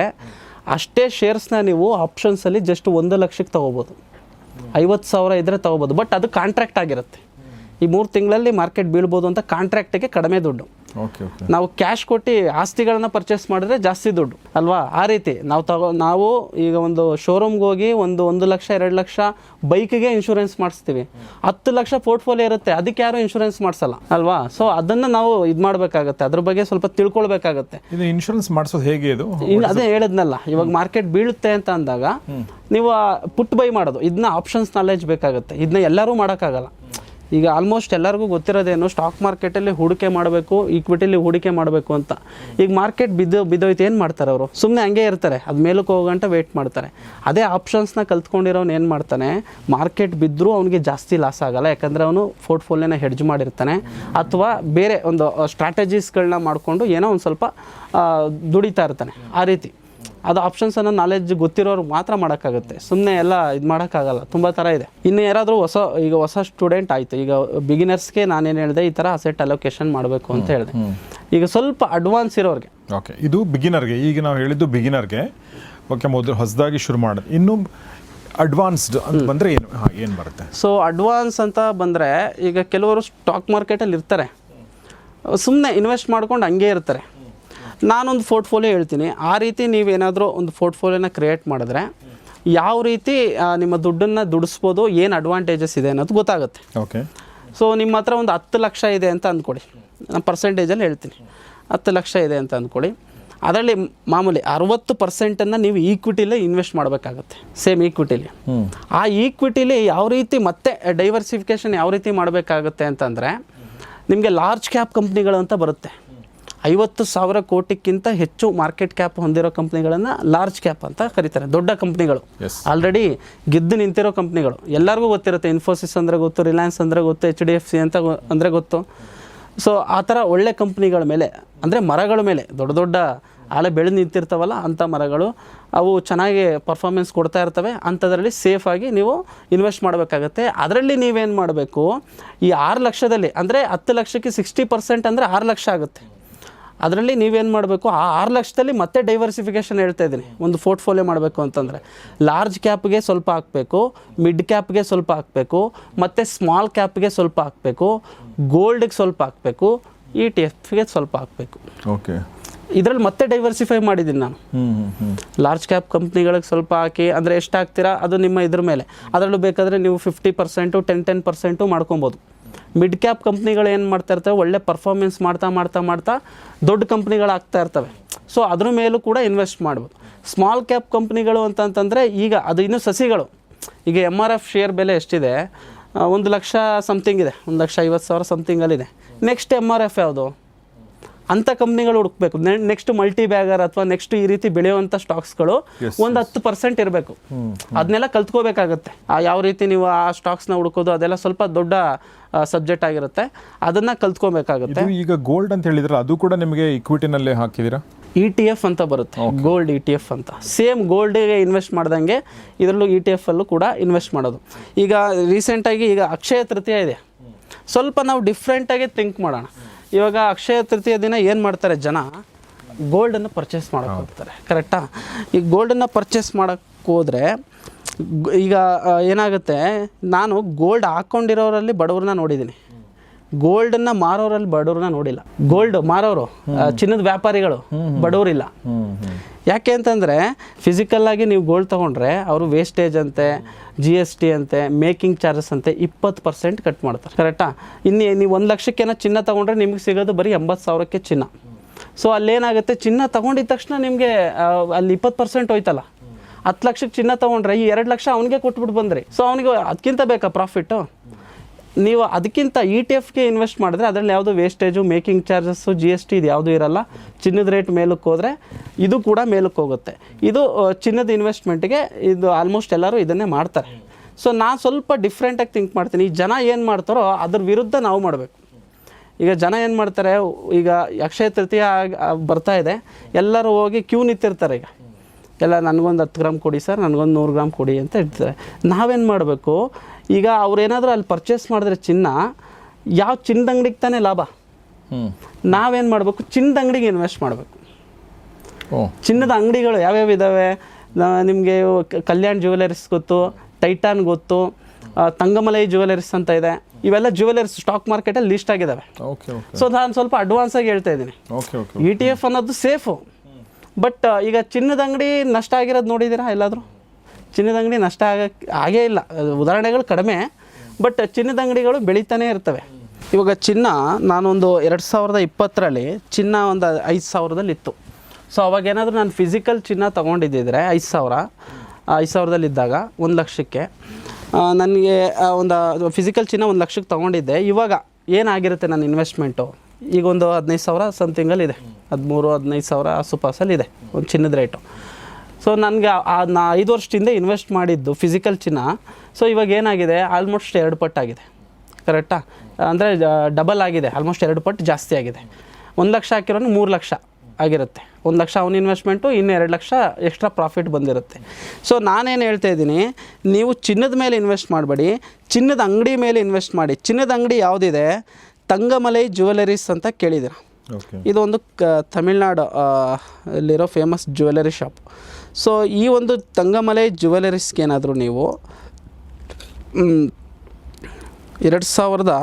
ಅಷ್ಟೇ ಶೇರ್ಸ್ನ ನೀವು ಆಪ್ಷನ್ಸಲ್ಲಿ ಜಸ್ಟ್ 1 ಲಕ್ಷಕ್ಕೆ ತೊಗೋಬೋದು. 50,000 ಇದ್ದರೆ ತೊಗೋಬೋದು. ಬಟ್ ಅದು ಕಾಂಟ್ರಾಕ್ಟ್ ಆಗಿರುತ್ತೆ. ಈ 3 ತಿಂಗಳಲ್ಲಿ ಮಾರ್ಕೆಟ್ ಬೀಳ್ಬೋದು ಅಂತ ಕಾಂಟ್ರಾಕ್ಟಿಗೆ ಕಡಿಮೆ ದುಡ್ಡು. ನಾವು ಕ್ಯಾಶ್ ಕೊಟ್ಟು ಆಸ್ತಿಗಳನ್ನ ಪರ್ಚೇಸ್ ಮಾಡಿದ್ರೆ ಜಾಸ್ತಿ ದುಡ್ಡು ಅಲ್ವಾ. ಆ ರೀತಿ ನಾವು ಈಗ ಒಂದು ಶೋರೂಮ್ಗೆ ಹೋಗಿ 1 ಲಕ್ಷ 2 ಲಕ್ಷ ಬೈಕಿಗೆ ಇನ್ಶೂರೆನ್ಸ್ ಮಾಡಿಸ್ತೀವಿ. 10 ಲಕ್ಷ ಪೋರ್ಟ್ಫೋಲಿಯೋ ಇರುತ್ತೆ, ಅದಕ್ಕೆ ಯಾರು ಇನ್ಶೂರೆನ್ಸ್ ಮಾಡಿಸಲ್ಲ ಅಲ್ವಾ. ಸೊ ಅದನ್ನು ನಾವು ಇದು ಮಾಡಬೇಕಾಗತ್ತೆ, ಅದ್ರ ಬಗ್ಗೆ ಸ್ವಲ್ಪ ತಿಳ್ಕೊಳ್ಬೇಕಾಗತ್ತೆ. ಇದು ಇನ್ಶೂರೆನ್ಸ್ ಮಾಡಿಸೋದು ಹೇಗೆ? ಇದು ಅದೇ ಹೇಳಿದ್ನಲ್ಲ, ಇವಾಗ ಮಾರ್ಕೆಟ್ ಬೀಳುತ್ತೆ ಅಂತ ಅಂದಾಗ ನೀವು ಪುಟ್ ಬೈ ಮಾಡೋದು, ಇದನ್ನ ಆಪ್ಷನ್ಸ್ ನಾಲೆಜ್ ಬೇಕಾಗುತ್ತೆ. ಇದನ್ನ ಎಲ್ಲರೂ ಮಾಡೋಕ್ಕಾಗಲ್ಲ. ಈಗ ಆಲ್ಮೋಸ್ಟ್ ಎಲ್ಲರಿಗೂ ಗೊತ್ತಿರೋದೇನು, ಸ್ಟಾಕ್ ಮಾರ್ಕೆಟಲ್ಲಿ ಹೂಡಿಕೆ ಮಾಡಬೇಕು, ಈಕ್ವಿಟಿಲಿ ಹೂಡಿಕೆ ಮಾಡಬೇಕು ಅಂತ. ಈಗ ಮಾರ್ಕೆಟ್ ಬಿದ್ದೋಯ್ತು, ಏನು ಮಾಡ್ತಾರೆ ಅವರು? ಸುಮ್ಮನೆ ಹಂಗೆ ಇರ್ತಾರೆ, ಅದು ಮೇಲಕ್ಕೆ ಹೋಗಂಟ ವೆಯ್ಟ್ ಮಾಡ್ತಾರೆ. ಅದೇ ಆಪ್ಷನ್ಸ್ನ ಕಲ್ತ್ಕೊಂಡಿರೋನು ಏನು ಮಾಡ್ತಾನೆ, ಮಾರ್ಕೆಟ್ ಬಿದ್ದರೂ ಅವನಿಗೆ ಜಾಸ್ತಿ ಲಾಸ್ ಆಗಲ್ಲ, ಯಾಕಂದರೆ ಅವನು ಪೋರ್ಟ್ಫೋಲಿಯೋನ ಹೆಡ್ಜ್ ಮಾಡಿರ್ತಾನೆ, ಅಥವಾ ಬೇರೆ ಒಂದು ಸ್ಟ್ರಾಟಜೀಸ್ಗಳನ್ನ ಮಾಡಿಕೊಂಡು ಏನೋ ಒಂದು ಸ್ವಲ್ಪ ದುಡಿತಾ ಇರ್ತಾನೆ. ಆ ರೀತಿ ಅದು ಆಪ್ಷನ್ಸನ್ನು ನಾಲೆಜ್ ಗೊತ್ತಿರೋರು ಮಾತ್ರ ಮಾಡೋಕ್ಕಾಗುತ್ತೆ, ಸುಮ್ಮನೆ ಎಲ್ಲ ಇದು ಮಾಡೋಕ್ಕಾಗಲ್ಲ. ತುಂಬ ಥರ ಇದೆ. ಇನ್ನು ಯಾರಾದರೂ ಹೊಸ ಸ್ಟೂಡೆಂಟ್ ಆಯಿತು, ಈಗ ಬಿಗಿನರ್ಸ್ಗೆ ನಾನೇನು ಹೇಳಿದೆ, ಈ ಥರ ಅಸೆಟ್ ಅಲೋಕೇಶನ್ ಮಾಡಬೇಕು ಅಂತ ಹೇಳಿದೆ. ಈಗ ಸ್ವಲ್ಪ ಅಡ್ವಾನ್ಸ್ ಇರೋರಿಗೆ, ಓಕೆ, ಇದು ಬಿಗಿನರ್ಗೆ. ಈಗ ನಾವು ಹೇಳಿದ್ದು ಬಿಗಿನರ್ಗೆ, ಓಕೆ, ಮೊದಲು ಹೊಸದಾಗಿ ಶುರು ಮಾಡೋದು. ಇನ್ನು ಅಡ್ವಾನ್ಸ್ಡ್ ಅಂತ ಬಂದರೆ ಏನು ಬರುತ್ತೆ? ಸೊ ಅಡ್ವಾನ್ಸ್ ಅಂತ ಬಂದರೆ, ಈಗ ಕೆಲವರು ಸ್ಟಾಕ್ ಮಾರ್ಕೆಟಲ್ಲಿ ಇರ್ತಾರೆ, ಸುಮ್ಮನೆ ಇನ್ವೆಸ್ಟ್ ಮಾಡ್ಕೊಂಡು ಹಂಗೆ ಇರ್ತಾರೆ. ನಾನೊಂದು ಪೋರ್ಟ್ಫೋಲಿಯೋ ಹೇಳ್ತೀನಿ, ಆ ರೀತಿ ನೀವೇನಾದರೂ ಒಂದು ಪೋರ್ಟ್ಫೋಲಿಯೋನ ಕ್ರಿಯೇಟ್ ಮಾಡಿದ್ರೆ ಯಾವ ರೀತಿ ನಿಮ್ಮ ದುಡ್ಡನ್ನು ದುಡಿಸ್ಬೋದು, ಏನು ಅಡ್ವಾಂಟೇಜಸ್ ಇದೆ ಅನ್ನೋದು ಗೊತ್ತಾಗುತ್ತೆ. ಓಕೆ. ಸೊ ನಿಮ್ಮ ಹತ್ರ ಒಂದು 10 ಲಕ್ಷ ಇದೆ ಅಂತ ಅಂದ್ಕೊಳ್ಳಿ, ನಾನು ಪರ್ಸೆಂಟೇಜಲ್ಲಿ ಹೇಳ್ತೀನಿ. 10 ಲಕ್ಷ ಇದೆ ಅಂತ ಅಂದ್ಕೊಳ್ಳಿ, ಅದರಲ್ಲಿ ಮಾಮೂಲಿ 60% ನೀವು ಈಕ್ವಿಟಿಲೇ ಇನ್ವೆಸ್ಟ್ ಮಾಡಬೇಕಾಗತ್ತೆ, ಸೇಮ್ ಈಕ್ವಿಟಿಲಿ. ಆ ಈಕ್ವಿಟಿಲಿ ಯಾವ ರೀತಿ ಮತ್ತೆ ಡೈವರ್ಸಿಫಿಕೇಷನ್ ಯಾವ ರೀತಿ ಮಾಡಬೇಕಾಗುತ್ತೆ ಅಂತಂದರೆ, ನಿಮಗೆ ಲಾರ್ಜ್ ಕ್ಯಾಪ್ ಕಂಪ್ನಿಗಳು ಅಂತ ಬರುತ್ತೆ. 50,000 ಕೋಟಿಗಿಂತ ಹೆಚ್ಚು ಮಾರ್ಕೆಟ್ ಕ್ಯಾಪ್ ಹೊಂದಿರೋ ಕಂಪ್ನಿಗಳನ್ನು ಲಾರ್ಜ್ ಕ್ಯಾಪ್ ಅಂತ ಕರೀತಾರೆ. ದೊಡ್ಡ ಕಂಪ್ನಿಗಳು, ಆಲ್ರೆಡಿ ಗೆದ್ದು ನಿಂತಿರೋ ಕಂಪ್ನಿಗಳು, ಎಲ್ಲರಿಗೂ ಗೊತ್ತಿರುತ್ತೆ. ಇನ್ಫೋಸಿಸ್ ಅಂದರೆ ಗೊತ್ತು, ರಿಲಯನ್ಸ್ ಅಂದರೆ ಗೊತ್ತು, HDFC ಅಂತ ಅಂದರೆ ಗೊತ್ತು. ಸೊ ಆ ಥರ ಒಳ್ಳೆ ಕಂಪ್ನಿಗಳ ಮೇಲೆ, ಅಂದರೆ ಮರಗಳ ಮೇಲೆ, ದೊಡ್ಡ ದೊಡ್ಡ ಆಳೆ ಬೆಳೆದು ನಿಂತಿರ್ತಾವಲ್ಲ ಅಂಥ ಮರಗಳು, ಅವು ಚೆನ್ನಾಗಿ ಪರ್ಫಾರ್ಮೆನ್ಸ್ ಕೊಡ್ತಾ ಇರ್ತವೆ. ಅಂಥದ್ರಲ್ಲಿ ಸೇಫಾಗಿ ನೀವು ಇನ್ವೆಸ್ಟ್ ಮಾಡಬೇಕಾಗತ್ತೆ. ಅದರಲ್ಲಿ ನೀವೇನು ಮಾಡಬೇಕು, ಈ 6 ಲಕ್ಷದಲ್ಲಿ, ಅಂದರೆ 10 ಲಕ್ಷಕ್ಕೆ 60% ಅಂದರೆ 6 ಲಕ್ಷ ಆಗುತ್ತೆ. ಅದರಲ್ಲಿ ನೀವೇನು ಮಾಡಬೇಕು, ಆ 6 ಲಕ್ಷದಲ್ಲಿ ಮತ್ತೆ ಡೈವರ್ಸಿಫಿಕೇಷನ್ ಹೇಳ್ತಾ ಇದ್ದೀನಿ. ಒಂದು ಪೋರ್ಟ್ಫೋಲಿಯೋ ಮಾಡಬೇಕು ಅಂತಂದರೆ ಲಾರ್ಜ್ ಕ್ಯಾಪ್ಗೆ ಸ್ವಲ್ಪ ಹಾಕಬೇಕು, ಮಿಡ್ ಕ್ಯಾಪ್ಗೆ ಸ್ವಲ್ಪ ಹಾಕಬೇಕು, ಮತ್ತು ಸ್ಮಾಲ್ ಕ್ಯಾಪ್ಗೆ ಸ್ವಲ್ಪ ಹಾಕಬೇಕು, ಗೋಲ್ಡ್ಗೆ ಸ್ವಲ್ಪ ಹಾಕಬೇಕು, ETF ಸ್ವಲ್ಪ ಹಾಕಬೇಕು. ಓಕೆ. ಇದರಲ್ಲಿ ಮತ್ತೆ ಡೈವರ್ಸಿಫೈ ಮಾಡಿದ್ದೀನಿ ನಾನು. ಲಾರ್ಜ್ ಕ್ಯಾಪ್ ಕಂಪ್ನಿಗಳಿಗೆ ಸ್ವಲ್ಪ ಹಾಕಿ, ಅಂದರೆ ಎಷ್ಟು ಹಾಕ್ತೀರಾ ಅದು ನಿಮ್ಮ ಇದ್ರ ಮೇಲೆ. ಅದರಲ್ಲೂ ಬೇಕಾದರೆ ನೀವು 50%, 10% ಮಾಡ್ಕೊಬೋದು. ಮಿಡ್ ಕ್ಯಾಪ್ ಕಂಪ್ನಿಗಳು ಏನು ಮಾಡ್ತಾ ಇರ್ತವೆ, ಒಳ್ಳೆ ಪರ್ಫಾರ್ಮೆನ್ಸ್ ಮಾಡ್ತಾ ದೊಡ್ಡ ಕಂಪ್ನಿಗಳು ಆಗ್ತಾ ಇರ್ತವೆ. ಸೊ ಅದ್ರ ಮೇಲೂ ಕೂಡ ಇನ್ವೆಸ್ಟ್ ಮಾಡ್ಬೋದು. ಸ್ಮಾಲ್ ಕ್ಯಾಪ್ ಕಂಪ್ನಿಗಳು ಅಂತಂತಂದರೆ ಈಗ ಅದು ಇನ್ನೂ ಸಸಿಗಳು. ಈಗ MRF ಶೇರ್ ಬೆಲೆ ಎಷ್ಟಿದೆ, 1 ಲಕ್ಷ ಸಮಥಿಂಗ್ ಇದೆ, 1,50,000 ಸಮಥಿಂಗಲ್ಲಿದೆ. ನೆಕ್ಸ್ಟ್ MRF ಯಾವುದು ಅಂಥ ಕಂಪ್ನಿಗಳು ಹುಡುಕ್ಬೇಕು. ನೆಕ್ಸ್ಟ್ ಮಲ್ಟಿ ಬ್ಯಾಗರ್ ಅಥವಾ ನೆಕ್ಸ್ಟ್ ಈ ರೀತಿ ಬೆಳೆಯುವಂಥ ಸ್ಟಾಕ್ಸ್ಗಳು ಒಂದು 10% ಇರಬೇಕು. ಅದನ್ನೆಲ್ಲ ಕಲ್ತ್ಕೋಬೇಕಾಗತ್ತೆ. ಯಾವ ರೀತಿ ನೀವು ಆ ಸ್ಟಾಕ್ಸ್ನ ಹುಡುಕೋದು, ಅದೆಲ್ಲ ಸ್ವಲ್ಪ ದೊಡ್ಡ ಸಬ್ಜೆಕ್ಟ್ ಆಗಿರುತ್ತೆ, ಅದನ್ನು ಕಲ್ತ್ಕೋಬೇಕಾಗುತ್ತೆ. ಈಗ ಗೋಲ್ಡ್ ಅಂತ ಹೇಳಿದ್ರೆ ಅದು ಕೂಡ ನಿಮಗೆ ಇಕ್ವಿಟಿನಲ್ಲೇ ಹಾಕಿದ್ದೀರಾ? ETF ಅಂತ ಬರುತ್ತೆ, ಗೋಲ್ಡ್ ETF ಅಂತ. ಸೇಮ್ ಗೋಲ್ಡಿಗೆ ಇನ್ವೆಸ್ಟ್ ಮಾಡ್ದಂಗೆ ಇದರಲ್ಲೂ ETF ಅಲ್ಲೂ ಕೂಡ ಇನ್ವೆಸ್ಟ್ ಮಾಡೋದು. ಈಗ ರೀಸೆಂಟಾಗಿ ಈಗ ಅಕ್ಷಯ ತೃತೀಯ ಇದೆ, ಸ್ವಲ್ಪ ನಾವು ಡಿಫ್ರೆಂಟಾಗಿ ಥಿಂಕ್ ಮಾಡೋಣ. ಇವಾಗ ಅಕ್ಷಯ ತೃತೀಯ ದಿನ ಏನು ಮಾಡ್ತಾರೆ ಜನ, ಗೋಲ್ಡನ್ನು ಪರ್ಚೇಸ್ ಮಾಡೋಕ್ಕೆ ಹೋಗ್ತಾರೆ, ಕರೆಕ್ಟಾ? ಈಗ ಗೋಲ್ಡನ್ನು ಪರ್ಚೇಸ್ ಮಾಡೋಕ್ಕೆ ಹೋದರೆ ಈಗ ಏನಾಗುತ್ತೆ, ನಾನು ಗೋಲ್ಡ್ ಹಾಕ್ಕೊಂಡಿರೋರಲ್ಲಿ ಬಡವ್ರನ್ನ ನೋಡಿದ್ದೀನಿ, ಗೋಲ್ಡನ್ನು ಮಾರೋರಲ್ಲಿ ಬಡವ್ರನ್ನ ನೋಡಿಲ್ಲ. ಗೋಲ್ಡ್ ಮಾರೋರು, ಚಿನ್ನದ ವ್ಯಾಪಾರಿಗಳು ಬಡವರಿಲ್ಲ. ಯಾಕೆ ಅಂತಂದರೆ ಫಿಸಿಕಲ್ಲಾಗಿ ನೀವು ಗೋಲ್ಡ್ ತೊಗೊಂಡ್ರೆ ಅವರು ವೇಸ್ಟೇಜ್ ಅಂತೆ, GST ಅಂತೆ, ಮೇಕಿಂಗ್ ಚಾರ್ಜಸ್ ಅಂತೆ 20% ಕಟ್ ಮಾಡ್ತಾರೆ, ಕರೆಕ್ಟಾ? ಇನ್ನು ನೀವು 1 ಲಕ್ಷಕ್ಕೇನೋ ಚಿನ್ನ ತೊಗೊಂಡ್ರೆ ನಿಮಗೆ ಸಿಗೋದು ಬರೀ 80,000ಕ್ಕೆ ಚಿನ್ನ. ಸೊ ಅಲ್ಲೇನಾಗುತ್ತೆ, ಚಿನ್ನ ತೊಗೊಂಡಿದ್ದ ತಕ್ಷಣ ನಿಮಗೆ ಅಲ್ಲಿ 20% ಹೋಯ್ತಲ್ಲ. 10 ಲಕ್ಷಕ್ಕೆ ಚಿನ್ನ ತೊಗೊಂಡ್ರೆ ಈ 2 ಲಕ್ಷ ಅವನಿಗೆ ಕೊಟ್ಬಿಟ್ಟು ಬಂದ್ರಿ. ಸೊ ಅವನಿಗೆ ಅದಕ್ಕಿಂತ ಬೇಕಾ ಪ್ರಾಫಿಟ್ಟು? ನೀವು ಅದಕ್ಕಿಂತ ETF-ಗೆ ಇನ್ವೆಸ್ಟ್ ಮಾಡಿದ್ರೆ ಅದರಲ್ಲಿ ಯಾವುದು ವೇಸ್ಟೇಜು, ಮೇಕಿಂಗ್ ಚಾರ್ಜಸ್ಸು, GST ಇದು ಯಾವುದೂ ಇರಲ್ಲ. ಚಿನ್ನದ ರೇಟ್ ಮೇಲಕ್ಕೆ ಹೋದರೆ ಇದು ಕೂಡ ಮೇಲಕ್ಕೆ ಹೋಗುತ್ತೆ. ಇದು ಚಿನ್ನದ ಇನ್ವೆಸ್ಟ್ಮೆಂಟ್ಗೆ ಇದು ಆಲ್ಮೋಸ್ಟ್ ಎಲ್ಲರೂ ಇದನ್ನೇ ಮಾಡ್ತಾರೆ. ಸೊ ನಾನು ಸ್ವಲ್ಪ ಡಿಫ್ರೆಂಟಾಗಿ ಥಿಂಕ್ ಮಾಡ್ತೀನಿ. ಈ ಜನ ಏನು ಮಾಡ್ತಾರೋ ಅದ್ರ ವಿರುದ್ಧ ನಾವು ಮಾಡಬೇಕು. ಈಗ ಜನ ಏನು ಮಾಡ್ತಾರೆ, ಈಗ ಅಕ್ಷಯ ತೃತೀಯ ಬರ್ತಾ ಇದೆ, ಎಲ್ಲರೂ ಹೋಗಿ ಕ್ಯೂ ನಿಂತಿರ್ತಾರೆ. ಈಗ ಎಲ್ಲ ನನಗೊಂದು 10 ಗ್ರಾಮ್ ಕೊಡಿ ಸರ್, ನನಗೊಂದು 100 ಗ್ರಾಮ್ ಕೊಡಿ ಅಂತ ಹೇಳ್ತಾರೆ. ನಾವೇನು ಮಾಡಬೇಕು, ಈಗ ಅವ್ರೇನಾದರೂ ಅಲ್ಲಿ ಪರ್ಚೇಸ್ ಮಾಡಿದ್ರೆ ಚಿನ್ನ, ಯಾವ ಚಿನ್ನದ ಅಂಗಡಿಗೆ ತಾನೇ ಲಾಭ. ನಾವೇನು ಮಾಡಬೇಕು, ಚಿನ್ನದ ಅಂಗಡಿಗೆ ಇನ್ವೆಸ್ಟ್ ಮಾಡಬೇಕು. ಚಿನ್ನದ ಅಂಗಡಿಗಳು ಯಾವ್ಯಾವ ಇದ್ದಾವೆ ನಿಮಗೆ? ಕಲ್ಯಾಣ್ ಜ್ಯುವೆಲರ್ಸ್ ಗೊತ್ತು, ಟೈಟಾನ್ ಗೊತ್ತು, ತಂಗಮಲೈ ಜ್ಯುವೆಲರ್ಸ್ ಅಂತ ಇದೆ. ಇವೆಲ್ಲ ಜ್ಯುವೆಲರ್ಸ್ ಸ್ಟಾಕ್ ಮಾರ್ಕೆಟಲ್ಲಿ ಲಿಸ್ಟ್ ಆಗಿದ್ದಾವೆ. ಸೊ ನಾನು ಸ್ವಲ್ಪ ಅಡ್ವಾನ್ಸಾಗಿ ಹೇಳ್ತಾ ಇದ್ದೀನಿ. ETF ಅನ್ನೋದು ಸೇಫು. ಬಟ್ ಈಗ ಚಿನ್ನದ ಅಂಗಡಿ ನಷ್ಟ ಆಗಿರೋದು ನೋಡಿದ್ದೀರಾ ಎಲ್ಲಾದರೂ? ಚಿನ್ನದ ಅಂಗಡಿ ನಷ್ಟ ಆಗೇ ಇಲ್ಲ. ಉದಾಹರಣೆಗಳು ಕಡಿಮೆ, ಬಟ್ ಚಿನ್ನದ ಅಂಗಡಿಗಳು ಬೆಳೀತಾನೆ ಇರ್ತವೆ. ಇವಾಗ ಚಿನ್ನ ನಾನೊಂದು 2020ರಲ್ಲಿ ಚಿನ್ನ ಒಂದು 5,000ದಲ್ಲಿ ಇತ್ತು. ಸೊ ಅವಾಗೇನಾದರೂ ನಾನು ಫಿಸಿಕಲ್ ಚಿನ್ನ ತೊಗೊಂಡಿದ್ದಿದ್ರೆ 5,000ದಲ್ಲಿದ್ದಾಗ 1 ಲಕ್ಷಕ್ಕೆ ನನಗೆ ಒಂದು ಫಿಸಿಕಲ್ ಚಿನ್ನ 1 ಲಕ್ಷಕ್ಕೆ ತೊಗೊಂಡಿದ್ದೆ. ಇವಾಗ ಏನಾಗಿರುತ್ತೆ ನನ್ನ ಇನ್ವೆಸ್ಟ್ಮೆಂಟು? ಈಗ ಒಂದು 15,000 ಸಮಥಿಂಗಲ್ಲಿದೆ, 13-15,000 ಆಸುಪಾಸಲ್ಲಿದೆ ಒಂದು ಚಿನ್ನದ ರೇಟು. ಸೊ ನನಗೆ ನಾ 5 ವರ್ಷದಿಂದ ಇನ್ವೆಸ್ಟ್ ಮಾಡಿದ್ದು ಫಿಸಿಕಲ್ ಚಿನ್ನ. ಸೊ ಇವಾಗ ಏನಾಗಿದೆ, ಆಲ್ಮೋಸ್ಟ್ 2 ಪಟ್ಟಾಗಿದೆ. ಕರೆಕ್ಟಾ? ಅಂದರೆ ಡಬಲ್ ಆಗಿದೆ, ಆಲ್ಮೋಸ್ಟ್ 2 ಪಟ್ಟು ಜಾಸ್ತಿ ಆಗಿದೆ. 1 ಲಕ್ಷ ಹಾಕಿರೋನು 3 ಲಕ್ಷ ಆಗಿರುತ್ತೆ. 1 ಲಕ್ಷ ಅವನ ಇನ್ವೆಸ್ಟ್ಮೆಂಟು, ಇನ್ನು 2 ಲಕ್ಷ ಎಕ್ಸ್ಟ್ರಾ ಪ್ರಾಫಿಟ್ ಬಂದಿರುತ್ತೆ. ಸೊ ನಾನೇನು ಹೇಳ್ತಾ ಇದ್ದೀನಿ, ನೀವು ಚಿನ್ನದ ಮೇಲೆ ಇನ್ವೆಸ್ಟ್ ಮಾಡಬೇಡಿ, ಚಿನ್ನದ ಅಂಗಡಿ ಮೇಲೆ ಇನ್ವೆಸ್ಟ್ ಮಾಡಿ. ಚಿನ್ನದ ಅಂಗಡಿ ಯಾವುದಿದೆ, ತಂಗಮಲೈ ಜ್ಯುವೆಲರೀಸ್ ಅಂತ ಕೇಳಿದ್ದೀರ. ಇದು ಒಂದು ತಮಿಳ್ನಾಡು ಅಲ್ಲಿರೋ ಫೇಮಸ್ ಜ್ಯುವೆಲರಿ ಶಾಪ್. ಸೊ ಈ ಒಂದು ತಂಗಮಲೈ ಜ್ಯುವೆಲರೀಸ್ಗೆ ಏನಾದರೂ ನೀವು 2020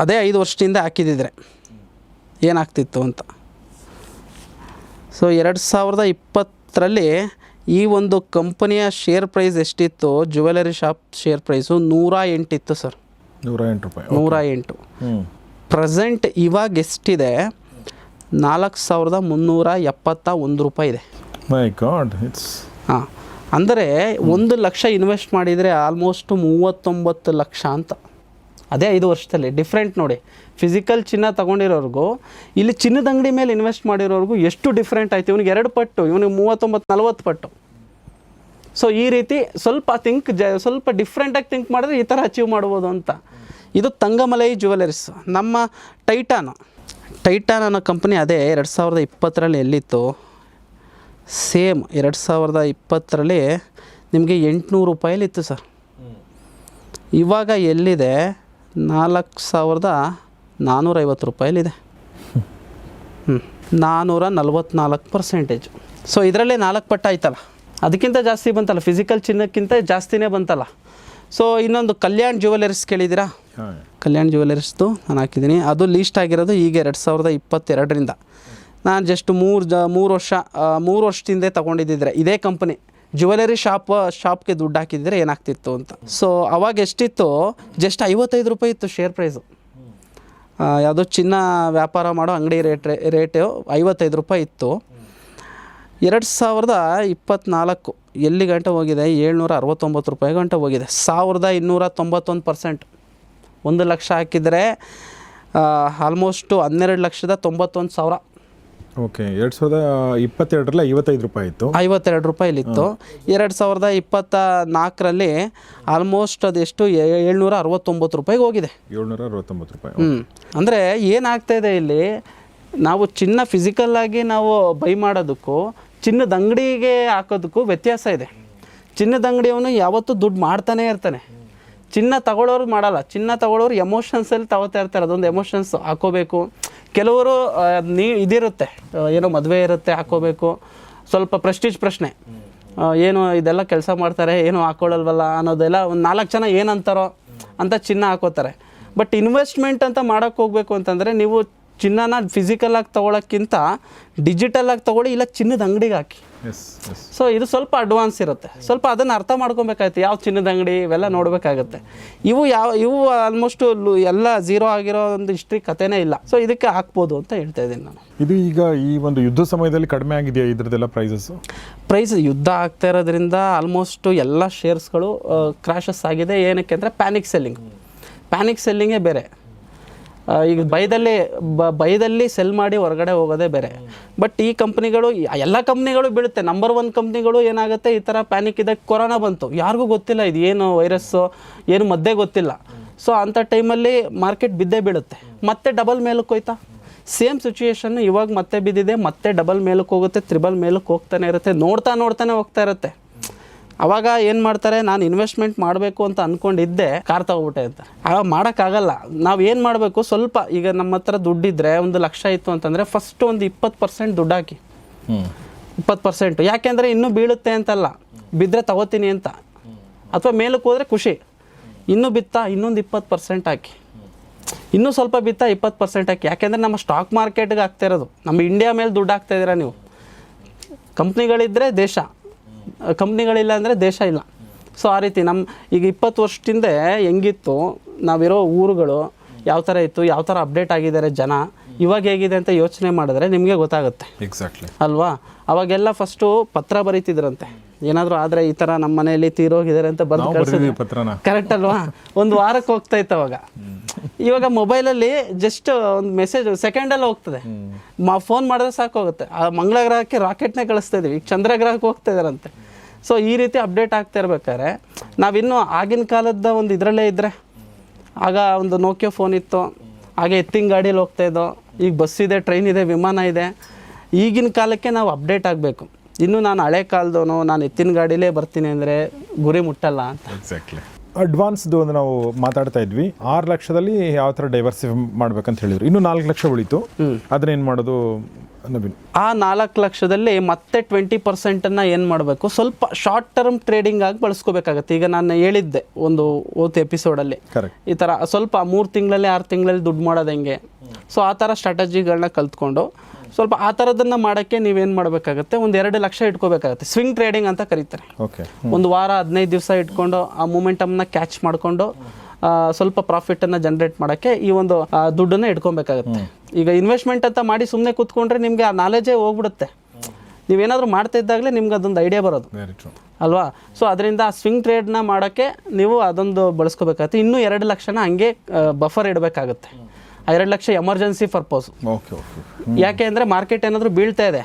ಅದೇ 5 ವರ್ಷದಿಂದ ಹಾಕಿದ್ದಿದ್ರೆ ಏನಾಗ್ತಿತ್ತು ಅಂತ. ಸೊ 2020ರಲ್ಲಿ ಈ ಒಂದು ಕಂಪನಿಯ ಶೇರ್ ಪ್ರೈಸ್ ಎಷ್ಟಿತ್ತು, ಜ್ಯುವೆಲರಿ ಶಾಪ್ ಶೇರ್ ಪ್ರೈಸು 108 ಇತ್ತು ಸರ್. 108 ರೂಪಾಯಿ. 108. ಪ್ರೆಸೆಂಟ್ ಇವಾಗ ಎಷ್ಟಿದೆ, 4,371 ರೂಪಾಯಿ ಇದೆ. ಮೈ ಗಾಡ್, ಇಟ್ಸ್ ಹಾಂ. ಅಂದರೆ 1 ಲಕ್ಷ ಇನ್ವೆಸ್ಟ್ ಮಾಡಿದರೆ ಆಲ್ಮೋಸ್ಟ್ 39 ಲಕ್ಷ ಅಂತ. ಅದೇ 5 ವರ್ಷದಲ್ಲಿ ಡಿಫ್ರೆಂಟ್ ನೋಡಿ. ಫಿಸಿಕಲ್ ಚಿನ್ನ ತೊಗೊಂಡಿರೋರ್ಗೂ ಇಲ್ಲಿ ಚಿನ್ನದ ಅಂಗಡಿ ಮೇಲೆ ಇನ್ವೆಸ್ಟ್ ಮಾಡಿರೋರ್ಗೂ ಎಷ್ಟು ಡಿಫ್ರೆಂಟ್ ಆಯಿತು. ಇವನಿಗೆ 2 ಪಟ್ಟು, ಇವನಿಗೆ 39-40 ಪಟ್ಟು. ಸೊ ಈ ರೀತಿ ಸ್ವಲ್ಪ ಸ್ವಲ್ಪ ಡಿಫ್ರೆಂಟಾಗಿ ಥಿಂಕ್ ಮಾಡಿದ್ರೆ ಈ ಥರ ಅಚೀವ್ ಮಾಡ್ಬೋದು ಅಂತ. ಇದು ತಂಗಮಲೈ ಜ್ಯುವೆಲರೀಸ್. ನಮ್ಮ ಟೈಟಾನ್ ಅನ್ನೋ ಕಂಪ್ನಿ ಅದೇ 2020ರಲ್ಲಿ ಎಲ್ಲಿತ್ತು, ಸೇಮ್ 2020ರಲ್ಲಿ ನಿಮಗೆ 800 ರೂಪಾಯಲ್ಲಿತ್ತು ಸರ್. ಇವಾಗ ಎಲ್ಲಿದೆ, 4,450 ರೂಪಾಯಲ್ಲಿದೆ. 444%. ಸೊ ಇದರಲ್ಲೇ 4 ಪಟ್ಟು ಆಯ್ತಲ್ಲ, ಅದಕ್ಕಿಂತ ಜಾಸ್ತಿ ಬಂತಲ್ಲ, ಫಿಸಿಕಲ್ ಚಿನ್ನಕ್ಕಿಂತ ಜಾಸ್ತಿನೇ ಬಂತಲ್ಲ. ಸೊ ಇನ್ನೊಂದು ಕಲ್ಯಾಣ್ ಜ್ಯುವೆಲರ್ಸ್ ಕೇಳಿದ್ದೀರಾ? ಕಲ್ಯಾಣ್ ಜ್ಯುವೆಲರ್ಸ್ದು ನಾನು ಹಾಕಿದ್ದೀನಿ. ಅದು ಲೀಸ್ಟ್ ಆಗಿರೋದು ಈಗ 2022ರಿಂದ. ನಾನು ಜಸ್ಟ್ 3 ವರ್ಷದಿಂದ ತೊಗೊಂಡಿದ್ದಿದ್ರೆ ಇದೇ ಕಂಪನಿ ಜ್ಯುವೆಲರಿ ಶಾಪ್ಗೆ ದುಡ್ಡು ಹಾಕಿದ್ರೆ ಏನಾಗ್ತಿತ್ತು ಅಂತ. ಸೊ ಅವಾಗ ಎಷ್ಟಿತ್ತು, ಜಸ್ಟ್ 55 ರೂಪಾಯಿ ಇತ್ತು ಶೇರ್ ಪ್ರೈಸು. ಯಾವುದೋ ಚಿನ್ನ ವ್ಯಾಪಾರ ಮಾಡೋ ಅಂಗಡಿ ರೇಟು 55 ರೂಪಾಯಿ ಇತ್ತು. 2024 ಎಲ್ಲಿ ಗಂಟೆ ಹೋಗಿದೆ, 769 ರೂಪಾಯಿ ಗಂಟೆ ಹೋಗಿದೆ. 1291%. 1 ಲಕ್ಷ ಹಾಕಿದರೆ ಆಲ್ಮೋಸ್ಟು 12,91,000. ಓಕೆ. 2022ರಲ್ಲಿ 55 ರೂಪಾಯಿ ಇತ್ತು, 52 ರೂಪಾಯಿಲಿತ್ತು. 2024ರಲ್ಲಿ ಆಲ್ಮೋಸ್ಟ್ ಅದೆಷ್ಟು 769 ರೂಪಾಯಿಗೆ ಹೋಗಿದೆ. 769 ರೂಪಾಯಿ. ಅಂದರೆ ಏನಾಗ್ತಾಯಿದೆ ಇಲ್ಲಿ, ನಾವು ಚಿನ್ನ ಫಿಸಿಕಲ್ಲಾಗಿ ನಾವು ಬೈ ಮಾಡೋದಕ್ಕೂ ಚಿನ್ನದ ಅಂಗಡಿಗೆ ಹಾಕೋದಕ್ಕೂ ವ್ಯತ್ಯಾಸ ಇದೆ. ಚಿನ್ನದ ಅಂಗಡಿಯವನು ಯಾವತ್ತೂ ದುಡ್ಡು ಮಾಡ್ತಾನೇ ಇರ್ತಾನೆ. ಚಿನ್ನ ತಗೊಳ್ಳೋರು ಮಾಡಲ್ಲ. ಚಿನ್ನ ತಗೊಳ್ಳೋರು ಎಮೋಷನ್ಸಲ್ಲಿ ತಗೋತಾ ಇರ್ತಾರೆ. ಅದೊಂದು ಎಮೋಷನ್ಸ್ ಹಾಕೋಬೇಕು. ಕೆಲವರು ಇದಿರುತ್ತೆ, ಏನೋ ಮದುವೆ ಇರುತ್ತೆ ಹಾಕೋಬೇಕು, ಸ್ವಲ್ಪ ಪ್ರೆಸ್ಟೀಜ್ ಪ್ರಶ್ನೆ, ಏನು ಇದೆಲ್ಲ ಕೆಲಸ ಮಾಡ್ತಾರೆ ಏನು ಹಾಕೊಳ್ಳಲ್ವಲ್ಲ ಅನ್ನೋದೆಲ್ಲ ಒಂದು 4 ಜನ ಏನಂತಾರೋ ಅಂತ ಚಿನ್ನ ಹಾಕೋತಾರೆ. ಬಟ್ ಇನ್ವೆಸ್ಟ್ಮೆಂಟ್ ಅಂತ ಮಾಡೋಕ್ಕೆ ಹೋಗಬೇಕು ಅಂತಂದರೆ ನೀವು ಚಿನ್ನನ ಫಿಸಿಕಲಾಗಿ ತೊಗೊಳಕ್ಕಿಂತ ಡಿಜಿಟಲಾಗಿ ತೊಗೊಳ್ಳಿ, ಇಲ್ಲ ಚಿನ್ನದ ಅಂಗಡಿಗೆ ಹಾಕಿ. ಸೊ ಇದು ಸ್ವಲ್ಪ ಅಡ್ವಾನ್ಸ್ ಇರುತ್ತೆ. ಸ್ವಲ್ಪ ಅದನ್ನು ಅರ್ಥ ಮಾಡ್ಕೊಬೇಕಾಯ್ತು, ಯಾವ ಚಿನ್ನದ ಅಂಗಡಿ ಇವೆಲ್ಲ ನೋಡಬೇಕಾಗತ್ತೆ. ಇವು ಆಲ್ಮೋಸ್ಟು ಎಲ್ಲ ಝೀರೋ ಆಗಿರೋ ಒಂದು ಹಿಸ್ಟ್ರಿ ಕಥೆನೇ ಇಲ್ಲ. ಸೊ ಇದಕ್ಕೆ ಹಾಕ್ಬೋದು ಅಂತ ಹೇಳ್ತಾ ಇದ್ದೀನಿ ನಾನು. ಇದು ಈಗ ಈ ಒಂದು ಯುದ್ಧ ಸಮಯದಲ್ಲಿ ಕಡಿಮೆ ಆಗಿದೆಯಾ ಇದ್ರದ್ದೆಲ್ಲ ಪ್ರೈಸ್ ಯುದ್ಧ ಆಗ್ತಾ ಇರೋದ್ರಿಂದ ಆಲ್ಮೋಸ್ಟು ಎಲ್ಲ ಶೇರ್ಸ್ಗಳು ಕ್ರ್ಯಾಶಸ್ ಆಗಿದೆ. ಏನಕ್ಕೆ ಅಂದರೆ ಪ್ಯಾನಿಕ್ ಸೆಲ್ಲಿಂಗೇ ಬೇರೆ. ಈಗ ಬೈದಲ್ಲಿ ಸೆಲ್ ಮಾಡಿ ಹೊರಗಡೆ ಹೋಗೋದೇ ಬೇರೆ. ಬಟ್ ಈ ಕಂಪ್ನಿಗಳು ಎಲ್ಲ ಕಂಪ್ನಿಗಳು ಬೀಳುತ್ತೆ. ನಂಬರ್ 1 ಕಂಪ್ನಿಗಳು ಏನಾಗುತ್ತೆ, ಈ ಥರ ಪ್ಯಾನಿಕ್ ಇದೆ. ಕೊರೋನಾ ಬಂತು, ಯಾರಿಗೂ ಗೊತ್ತಿಲ್ಲ ಇದು ಏನು ವೈರಸ್ಸು ಏನು ಮದ್ದೇ ಗೊತ್ತಿಲ್ಲ. ಸೊ ಅಂಥ ಟೈಮಲ್ಲಿ ಮಾರ್ಕೆಟ್ ಬಿದ್ದೇ ಬೀಳುತ್ತೆ, ಮತ್ತೆ ಡಬಲ್ ಮೇಲಕ್ಕೆ ಹೋಯ್ತಾ. ಸೇಮ್ ಸಿಚುಯೇಷನ್ ಇವಾಗ ಮತ್ತೆ ಬಿದ್ದಿದೆ, ಮತ್ತೆ ಡಬಲ್ ಮೇಲಕ್ಕೆ ಹೋಗುತ್ತೆ, ತ್ರಿಬಲ್ ಮೇಲಕ್ಕೆ ಹೋಗ್ತಾನೆ ಇರುತ್ತೆ, ನೋಡ್ತಾನೆ ಹೋಗ್ತಾ ಇರುತ್ತೆ. ಅವಾಗ ಏನು ಮಾಡ್ತಾರೆ, ನಾನು ಇನ್ವೆಸ್ಟ್ಮೆಂಟ್ ಮಾಡಬೇಕು ಅಂತ ಅಂದ್ಕೊಂಡಿದ್ದೆ, ಕಾರ್ ತಗೋಬಿಟ್ಟೆ ಅಂತ. ಆಗ ಮಾಡೋಕ್ಕಾಗಲ್ಲ. ನಾವು ಏನು ಮಾಡಬೇಕು, ಸ್ವಲ್ಪ ಈಗ ನಮ್ಮ ಹತ್ರ ದುಡ್ಡಿದ್ರೆ 1 ಲಕ್ಷ ಇತ್ತು ಅಂತಂದರೆ ಫಸ್ಟ್ ಒಂದು 20% ದುಡ್ಡು ಹಾಕಿ. 20%. ಯಾಕೆಂದರೆ ಇನ್ನೂ ಬೀಳುತ್ತೆ ಅಂತಲ್ಲ, ಬಿದ್ದರೆ ತಗೋತೀನಿ ಅಂತ, ಅಥವಾ ಮೇಲಕ್ಕೆ ಹೋದರೆ ಖುಷಿ. ಇನ್ನೂ ಬಿತ್ತಾ ಇನ್ನೊಂದು 20% ಹಾಕಿ, ಇನ್ನೂ ಸ್ವಲ್ಪ ಬಿತ್ತಾ 20% ಹಾಕಿ. ಯಾಕೆಂದರೆ ನಮ್ಮ ಸ್ಟಾಕ್ ಮಾರ್ಕೆಟ್ಗೆ ಆಗ್ತಾ ಇರೋದು, ನಮ್ಮ ಇಂಡಿಯಾ ಮೇಲೆ ದುಡ್ಡು ಹಾಕ್ತಾ ಇದ್ದೀರಾ ನೀವು. ಕಂಪ್ನಿಗಳಿದ್ದರೆ ದೇಶ, ಕಂಪ್ನಿಗಳಿಲ್ಲ ಅಂದರೆ ದೇಶ ಇಲ್ಲ. ಸೊ ಆ ರೀತಿ ಈಗ 20 ವರ್ಷದಿಂದ ಹೆಂಗಿತ್ತು, ನಾವಿರೋ ಊರುಗಳು ಯಾವ ಥರ ಇತ್ತು, ಯಾವ ಥರ ಅಪ್ಡೇಟ್ ಆಗಿದ್ದಾರೆ ಜನ, ಇವಾಗ ಹೇಗಿದೆ ಅಂತ ಯೋಚನೆ ಮಾಡಿದ್ರೆ ನಿಮಗೆ ಗೊತ್ತಾಗುತ್ತೆ. ಎಕ್ಸಾಕ್ಟ್ಲಿ ಅಲ್ವಾ? ಅವಾಗೆಲ್ಲ ಫಸ್ಟು ಪತ್ರ ಬರೀತಿದ್ರಂತೆ, ಏನಾದರೂ ಆದರೆ ಈ ಥರ ನಮ್ಮ ಮನೆಯಲ್ಲಿ ತೀರೋಗಿದ್ದಾರೆ ಅಂತ ಬರೆದು ಕಳಿಸಿದ್ವಿ ಪತ್ರನ. ಕರೆಕ್ಟ್ ಅಲ್ವಾ? 1 ವಾರಕ್ಕೆ ಹೋಗ್ತಾ ಇತ್ತು ಅವಾಗ. ಇವಾಗ ಮೊಬೈಲಲ್ಲಿ ಜಸ್ಟ್ ಒಂದು ಮೆಸೇಜ್ ಸೆಕೆಂಡಲ್ಲಿ ಹೋಗ್ತದೆ. ಫೋನ್ ಮಾಡಿದ್ರೆ ಸಾಕು ಹೋಗುತ್ತೆ. ಆ ಮಂಗಳ ಗ್ರಹಕ್ಕೆ ರಾಕೆಟ್ನೇ ಕಳಿಸ್ತಾ ಇದೀವಿ, ಈಗ ಚಂದ್ರಗ್ರಹಕ್ಕೆ ಹೋಗ್ತಾ ಇದ್ದಾರಂತೆ. ಸೊ ಈ ರೀತಿ ಅಪ್ಡೇಟ್ ಆಗ್ತಾ ಇರ್ಬೇಕಾದ್ರೆ ನಾವಿನ್ನೂ ಆಗಿನ ಕಾಲದ ಒಂದು ಇದರಲ್ಲೇ ಇದ್ದರೆ, ಆಗ ಒಂದು ನೋಕಿಯೋ ಫೋನ್ ಇತ್ತು, ಹಾಗೆ ಎತ್ತಿನ ಗಾಡೀಲಿ ಹೋಗ್ತಾ ಇದ್ದೋ, ಈಗ ಬಸ್ ಇದೆ, ಟ್ರೈನ್ ಇದೆ, ವಿಮಾನ ಇದೆ. ಈಗಿನ ಕಾಲಕ್ಕೆ ನಾವು ಅಪ್ಡೇಟ್ ಆಗಬೇಕು. ಇನ್ನು ನಾನು ಹಳೆ ಕಾಲದವನು, ನಾನು ಎತ್ತಿನ ಗಾಡೀಲೇ ಬರ್ತೀನಿ ಅಂದರೆ ಗುರಿ ಮುಟ್ಟಲ್ಲ ಅಂತ. ಎಕ್ಸಾಕ್ಟ್ಲಿ. ಅಡ್ವಾನ್ಸ್ದು ಒಂದು ನಾವು ಮಾತಾಡ್ತಾ ಇದ್ವಿ, 6 ಲಕ್ಷದಲ್ಲಿ ಯಾವ ಥರ ಡೈವರ್ಸಿಫೈ ಮಾಡ್ಬೇಕಂತ ಹೇಳಿದ್ರು. ಇನ್ನು 4 ಲಕ್ಷ ಉಳಿತು, ಅದನ್ನೇನು ಮಾಡೋದು ನವೀನ್? ಆ 4 ಲಕ್ಷದಲ್ಲಿ ಮತ್ತೆ 20% ಏನು ಮಾಡಬೇಕು, ಸ್ವಲ್ಪ ಶಾರ್ಟ್ ಟರ್ಮ್ ಟ್ರೇಡಿಂಗ್ ಆಗಿ ಬಳಸ್ಕೋಬೇಕಾಗತ್ತೆ. ಈಗ ನಾನು ಹೇಳಿದ್ದೆ ಒಂದು ಎಪಿಸೋಡಲ್ಲಿ, ಈ ಥರ ಸ್ವಲ್ಪ 3 ತಿಂಗಳಲ್ಲಿ 6 ತಿಂಗಳಲ್ಲಿ ದುಡ್ಡು ಮಾಡೋದು ಹೆಂಗೆ. ಸೊ ಆ ಥರ ಸ್ಟ್ರಾಟಜಿಗಳನ್ನ ಕಲ್ತ್ಕೊಂಡು ಸ್ವಲ್ಪ ಆ ಥರದನ್ನು ಮಾಡೋಕ್ಕೆ ನೀವೇನು ಮಾಡಬೇಕಾಗತ್ತೆ, ಒಂದು 2 ಲಕ್ಷ ಇಟ್ಕೋಬೇಕಾಗತ್ತೆ. ಸ್ವಿಂಗ್ ಟ್ರೇಡಿಂಗ್ ಅಂತ ಕರೀತಾರೆ. ಒಂದು ವಾರ 15 ದಿವಸ ಇಟ್ಕೊಂಡು ಆ ಮೂಮೆಂಟಮ್ನ ಕ್ಯಾಚ್ ಮಾಡಿಕೊಂಡು ಸ್ವಲ್ಪ ಪ್ರಾಫಿಟನ್ನು ಜನ್ರೇಟ್ ಮಾಡೋಕ್ಕೆ ಈ ಒಂದು ದುಡ್ಡನ್ನು ಇಟ್ಕೊಬೇಕಾಗತ್ತೆ. ಈಗ ಇನ್ವೆಸ್ಟ್ಮೆಂಟ್ ಅಂತ ಮಾಡಿ ಸುಮ್ಮನೆ ಕೂತ್ಕೊಂಡ್ರೆ ನಿಮಗೆ ಆ ನಾಲೆಜೇ ಹೋಗ್ಬಿಡುತ್ತೆ. ನೀವೇನಾದರೂ ಮಾಡ್ತಾ ಇದ್ದಾಗಲೇ ನಿಮ್ಗೆ ಅದೊಂದು ಐಡಿಯಾ ಬರೋದು ಅಲ್ವಾ. ಸೊ ಅದರಿಂದ ಆ ಸ್ವಿಂಗ್ ಟ್ರೇಡ್ನ ಮಾಡೋಕ್ಕೆ ನೀವು ಅದೊಂದು ಬಳಸ್ಕೋಬೇಕಾಗತ್ತೆ. ಇನ್ನೂ 2 ಲಕ್ಷನ ಹಂಗೆ ಬಫರ್ ಇಡಬೇಕಾಗುತ್ತೆ. ಆ 2 ಲಕ್ಷ ಎಮರ್ಜೆನ್ಸಿ ಪರ್ಪೋಸ್. ಯಾಕೆ ಅಂದರೆ ಮಾರ್ಕೆಟ್ ಏನಾದರೂ ಬೀಳ್ತಾ ಇದೆ,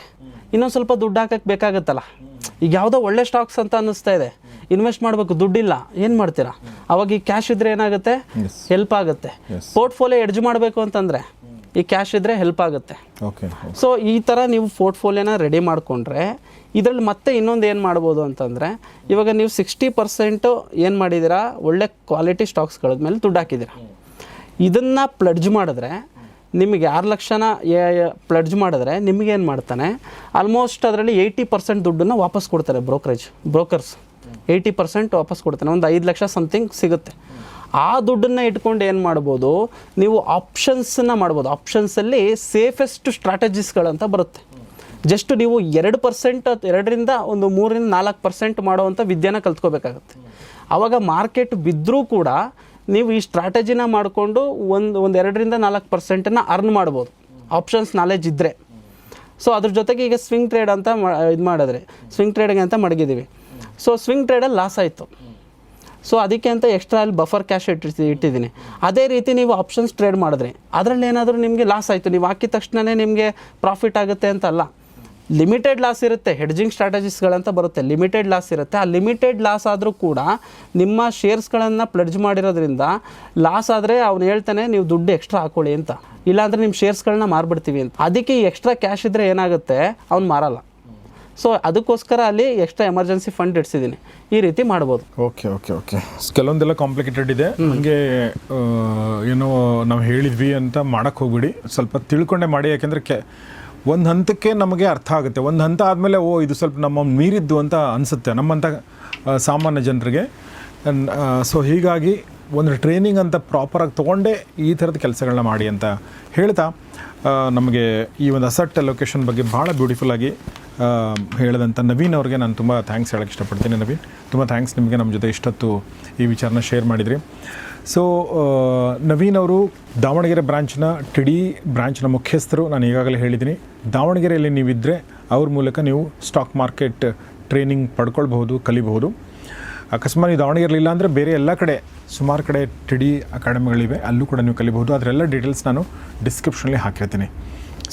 ಇನ್ನೊಂದು ಸ್ವಲ್ಪ ದುಡ್ಡು ಹಾಕಕ್ಕೆ ಬೇಕಾಗುತ್ತಲ್ಲ. ಈಗ ಯಾವುದೋ ಒಳ್ಳೆ ಸ್ಟಾಕ್ಸ್ ಅಂತ ಅನ್ನಿಸ್ತಾ ಇದೆ, ಇನ್ವೆಸ್ಟ್ ಮಾಡಬೇಕು, ದುಡ್ಡಿಲ್ಲ, ಏನು ಮಾಡ್ತೀರಾ? ಅವಾಗ ಈ ಕ್ಯಾಶ್ ಇದ್ದರೆ ಏನಾಗುತ್ತೆ, ಹೆಲ್ಪ್ ಆಗುತ್ತೆ. ಪೋರ್ಟ್ಫೋಲಿಯೋ ಎಡ್ಜ್ ಮಾಡಬೇಕು ಅಂತಂದರೆ ಈ ಕ್ಯಾಶ್ ಇದ್ದರೆ ಹೆಲ್ಪ್ ಆಗುತ್ತೆ. ಸೊ ಈ ಥರ ನೀವು ಪೋರ್ಟ್ಫೋಲಿಯೋನ ರೆಡಿ ಮಾಡಿಕೊಂಡ್ರೆ ಇದರಲ್ಲಿ ಮತ್ತೆ ಇನ್ನೊಂದು ಏನು ಮಾಡ್ಬೋದು ಅಂತಂದರೆ, ಇವಾಗ ನೀವು 60% ಏನು ಮಾಡಿದ್ದೀರಾ, ಒಳ್ಳೆ ಕ್ವಾಲಿಟಿ ಸ್ಟಾಕ್ಸ್ಗಳ ಮೇಲೆ ದುಡ್ಡು ಹಾಕಿದ್ದೀರಾ. ಇದನ್ನು ಪ್ಲಡ್ಜ್ ಮಾಡಿದ್ರೆ ನಿಮಗೆ 6 ಲಕ್ಷನ ಪ್ಲಡ್ಜ್ ಮಾಡಿದ್ರೆ ನಿಮಗೇನು ಮಾಡ್ತಾನೆ, ಆಲ್ಮೋಸ್ಟ್ ಅದರಲ್ಲಿ 80% ದುಡ್ಡನ್ನು ವಾಪಸ್ ಕೊಡ್ತಾರೆ ಬ್ರೋಕರ್ಸ್. 80% ವಾಪಸ್ ಕೊಡ್ತಾನೆ, ಒಂದು 5 ಲಕ್ಷ ಸಮಥಿಂಗ್ ಸಿಗುತ್ತೆ. ಆ ದುಡ್ಡನ್ನು ಇಟ್ಕೊಂಡು ಏನು ಮಾಡ್ಬೋದು, ನೀವು ಆಪ್ಷನ್ಸನ್ನು ಮಾಡ್ಬೋದು. ಆಪ್ಷನ್ಸಲ್ಲಿ ಸೇಫೆಸ್ಟ್ ಸ್ಟ್ರಾಟಜಿಸ್ಗಳಂತ ಬರುತ್ತೆ. ಜಸ್ಟ್ ನೀವು 2%, 2ರಿಂದ ಒಂದು 3ರಿಂದ 4% ಮಾಡುವಂಥ ವಿದ್ಯೆನ ಕಲ್ತ್ಕೋಬೇಕಾಗತ್ತೆ. ಆವಾಗ ಮಾರ್ಕೆಟ್ ಬಿದ್ದರೂ ಕೂಡ ನೀವು ಈ ಸ್ಟ್ರಾಟಜಿನ ಮಾಡಿಕೊಂಡು ಒಂದು 2ರಿಂದ 4% ಅರ್ನ್ ಮಾಡ್ಬೋದು, ಆಪ್ಷನ್ಸ್ ನಾಲೆಜ್ ಇದ್ದರೆ. ಸೊ ಅದ್ರ ಜೊತೆಗೆ ಈಗ ಸ್ವಿಂಗ್ ಟ್ರೇಡ್ ಅಂತ ಇದು ಮಾಡಿದ್ರೆ, ಸ್ವಿಂಗ್ ಟ್ರೇಡಿಂಗ್ ಅಂತ ಮಡಗಿದ್ದೀವಿ. ಸೊ ಸ್ವಿಂಗ್ ಟ್ರೇಡಲ್ಲಿ ಲಾಸ್ ಆಯಿತು, ಸೊ ಅದಕ್ಕೆ ಅಂತ ಎಕ್ಸ್ಟ್ರಾ ಅಲ್ಲಿ ಬಫರ್ ಕ್ಯಾಶ್ ಇಟ್ಟಿದ್ದೀನಿ. ಅದೇ ರೀತಿ ನೀವು ಆಪ್ಷನ್ಸ್ ಟ್ರೇಡ್ ಮಾಡಿದ್ರಿ, ಅದರಲ್ಲಿ ಏನಾದರೂ ನಿಮಗೆ ಲಾಸ್ ಆಯಿತು, ನೀವು ಹಾಕಿದ ತಕ್ಷಣವೇ ನಿಮಗೆ ಪ್ರಾಫಿಟ್ ಆಗುತ್ತೆ ಅಂತಲ್ಲ. ಲಿಮಿಟೆಡ್ ಲಾಸ್ ಇರುತ್ತೆ, ಹೆಡ್ಜಿಂಗ್ ಸ್ಟ್ರಾಟಜಿಸ್ಗಳಂತ ಬರುತ್ತೆ, ಲಿಮಿಟೆಡ್ ಲಾಸ್ ಇರುತ್ತೆ. ಆ ಲಿಮಿಟೆಡ್ ಲಾಸ್ ಆದರೂ ಕೂಡ ನಿಮ್ಮ ಶೇರ್ಸ್ಗಳನ್ನು ಪ್ಲಡ್ಜ್ ಮಾಡಿರೋದ್ರಿಂದ ಲಾಸ್ ಆದರೆ ಅವ್ನು ಹೇಳ್ತಾನೆ ನೀವು ದುಡ್ಡು ಎಕ್ಸ್ಟ್ರಾ ಹಾಕೊಳ್ಳಿ ಅಂತ, ಇಲ್ಲಾಂದರೆ ನಿಮ್ಮ ಶೇರ್ಸ್ಗಳನ್ನ ಮಾರ್ಬಿಡ್ತೀವಿ ಅಂತ. ಅದಕ್ಕೆ ಈ ಎಕ್ಸ್ಟ್ರಾ ಕ್ಯಾಶ್ ಇದ್ದರೆ ಏನಾಗುತ್ತೆ, ಅವ್ನು ಮಾರಲ್ಲ. ಸೊ ಅದಕ್ಕೋಸ್ಕರ ಅಲ್ಲಿ ಎಕ್ಸ್ಟ್ರಾ ಎಮರ್ಜೆನ್ಸಿ ಫಂಡ್ ಇಡ್ಸಿದ್ದೀನಿ. ಈ ರೀತಿ ಮಾಡ್ಬೋದು. ಓಕೆ. ಕೆಲವೊಂದೆಲ್ಲ ಕಾಂಪ್ಲಿಕೇಟೆಡ್ ಇದೆ, ಹಂಗೆ ಏನೋ ನಾವು ಹೇಳಿದ್ವಿ ಅಂತ ಮಾಡೋಕ್ಕೆ ಹೋಗ್ಬಿಡಿ, ಸ್ವಲ್ಪ ತಿಳ್ಕೊಂಡೆ ಮಾಡಿ. ಯಾಕೆಂದರೆ ಒಂದು ಹಂತಕ್ಕೆ ನಮಗೆ ಅರ್ಥ ಆಗುತ್ತೆ, ಒಂದು ಹಂತ ಆದಮೇಲೆ ಇದು ಸ್ವಲ್ಪ ನಮ್ಮ ಮೀರಿದ್ದು ಅಂತ ಅನಿಸುತ್ತೆ ನಮ್ಮಂಥ ಸಾಮಾನ್ಯ ಜನರಿಗೆ. ಸೊ ಹೀಗಾಗಿ ಒಂದು ಟ್ರೈನಿಂಗ್ ಅಂತ ಪ್ರಾಪರಾಗಿ ತೊಗೊಂಡೇ ಈ ಥರದ ಕೆಲಸಗಳನ್ನ ಮಾಡಿ ಅಂತ ಹೇಳ್ತಾ, ನಮಗೆ ಈ ಒಂದು ಅಸೆಟ್ ಅಲೋಕೇಶನ್ ಬಗ್ಗೆ ಭಾಳ ಬ್ಯೂಟಿಫುಲ್ಲಾಗಿ ಹೇಳಿದಂಥ ನವೀನ್ ಅವ್ರಿಗೆ ನಾನು ತುಂಬ ಥ್ಯಾಂಕ್ಸ್ ಹೇಳೋಕ್ಕೆ ಇಷ್ಟಪಡ್ತೀನಿ. ನವೀನ್, ತುಂಬ ಥ್ಯಾಂಕ್ಸ್ ನಿಮಗೆ ನಮ್ಮ ಜೊತೆ ಇಷ್ಟೊತ್ತು ಈ ವಿಚಾರನ ಶೇರ್ ಮಾಡಿದ್ರಿ. ಸೊ ನವೀನ್ ಅವರು ದಾವಣಗೆರೆ ಬ್ರಾಂಚ್ನ ಟಿಡಿ ಬ್ರಾಂಚ್ನ ಮುಖ್ಯಸ್ಥರು. ನಾನು ಈಗಾಗಲೇ ಹೇಳಿದ್ದೀನಿ, ದಾವಣಗೆರೆಯಲ್ಲಿ ನೀವಿದ್ದರೆ ಅವ್ರ ಮೂಲಕ ನೀವು ಸ್ಟಾಕ್ ಮಾರ್ಕೆಟ್ ಟ್ರೈನಿಂಗ್ ಪಡ್ಕೊಳ್ಬಹುದು, ಕಲಿಬಹುದು. ಅಕಸ್ಮಾತ್ ನೀವು ದಾವಣಗೆರೆಲಿಲ್ಲ ಅಂದರೆ ಬೇರೆ ಎಲ್ಲ ಕಡೆ ಸುಮಾರು ಕಡೆ TD ಅಕಾಡೆಮಿಗಳಿವೆ, ಅಲ್ಲೂ ಕೂಡ ನೀವು ಕಲಿಬಹುದು. ಅದರೆಲ್ಲ ಡೀಟೇಲ್ಸ್ ನಾನು ಡಿಸ್ಕ್ರಿಪ್ಷನಲ್ಲಿ ಹಾಕಿರ್ತೀನಿ.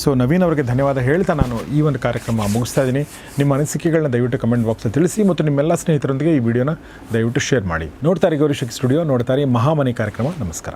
ಸೊ ನವೀನ್ ಅವರಿಗೆ ಧನ್ಯವಾದ ಹೇಳ್ತಾ ನಾನು ಈ ಒಂದು ಕಾರ್ಯಕ್ರಮ ಮುಗಿಸ್ತಾ ಇದ್ದೀನಿ. ನಿಮ್ಮ ಅನಿಸಿಕೆಗಳನ್ನ ದಯವಿಟ್ಟು ಕಮೆಂಟ್ ಬಾಕ್ಸಲ್ಲಿ ತಿಳಿಸಿ ಮತ್ತು ನಿಮ್ಮೆಲ್ಲ ಸ್ನೇಹಿತರೊಂದಿಗೆ ಈ ವಿಡಿಯೋನ ದಯವಿಟ್ಟು ಶೇರ್ ಮಾಡಿ. ನೋಡ್ತಾರೆ ಗೌರಿಶಕ್ತಿ ಸ್ಟುಡಿಯೋ, ನೋಡ್ತಾರೆ ಮಹಾಮನಿ ಕಾರ್ಯಕ್ರಮ. ನಮಸ್ಕಾರ.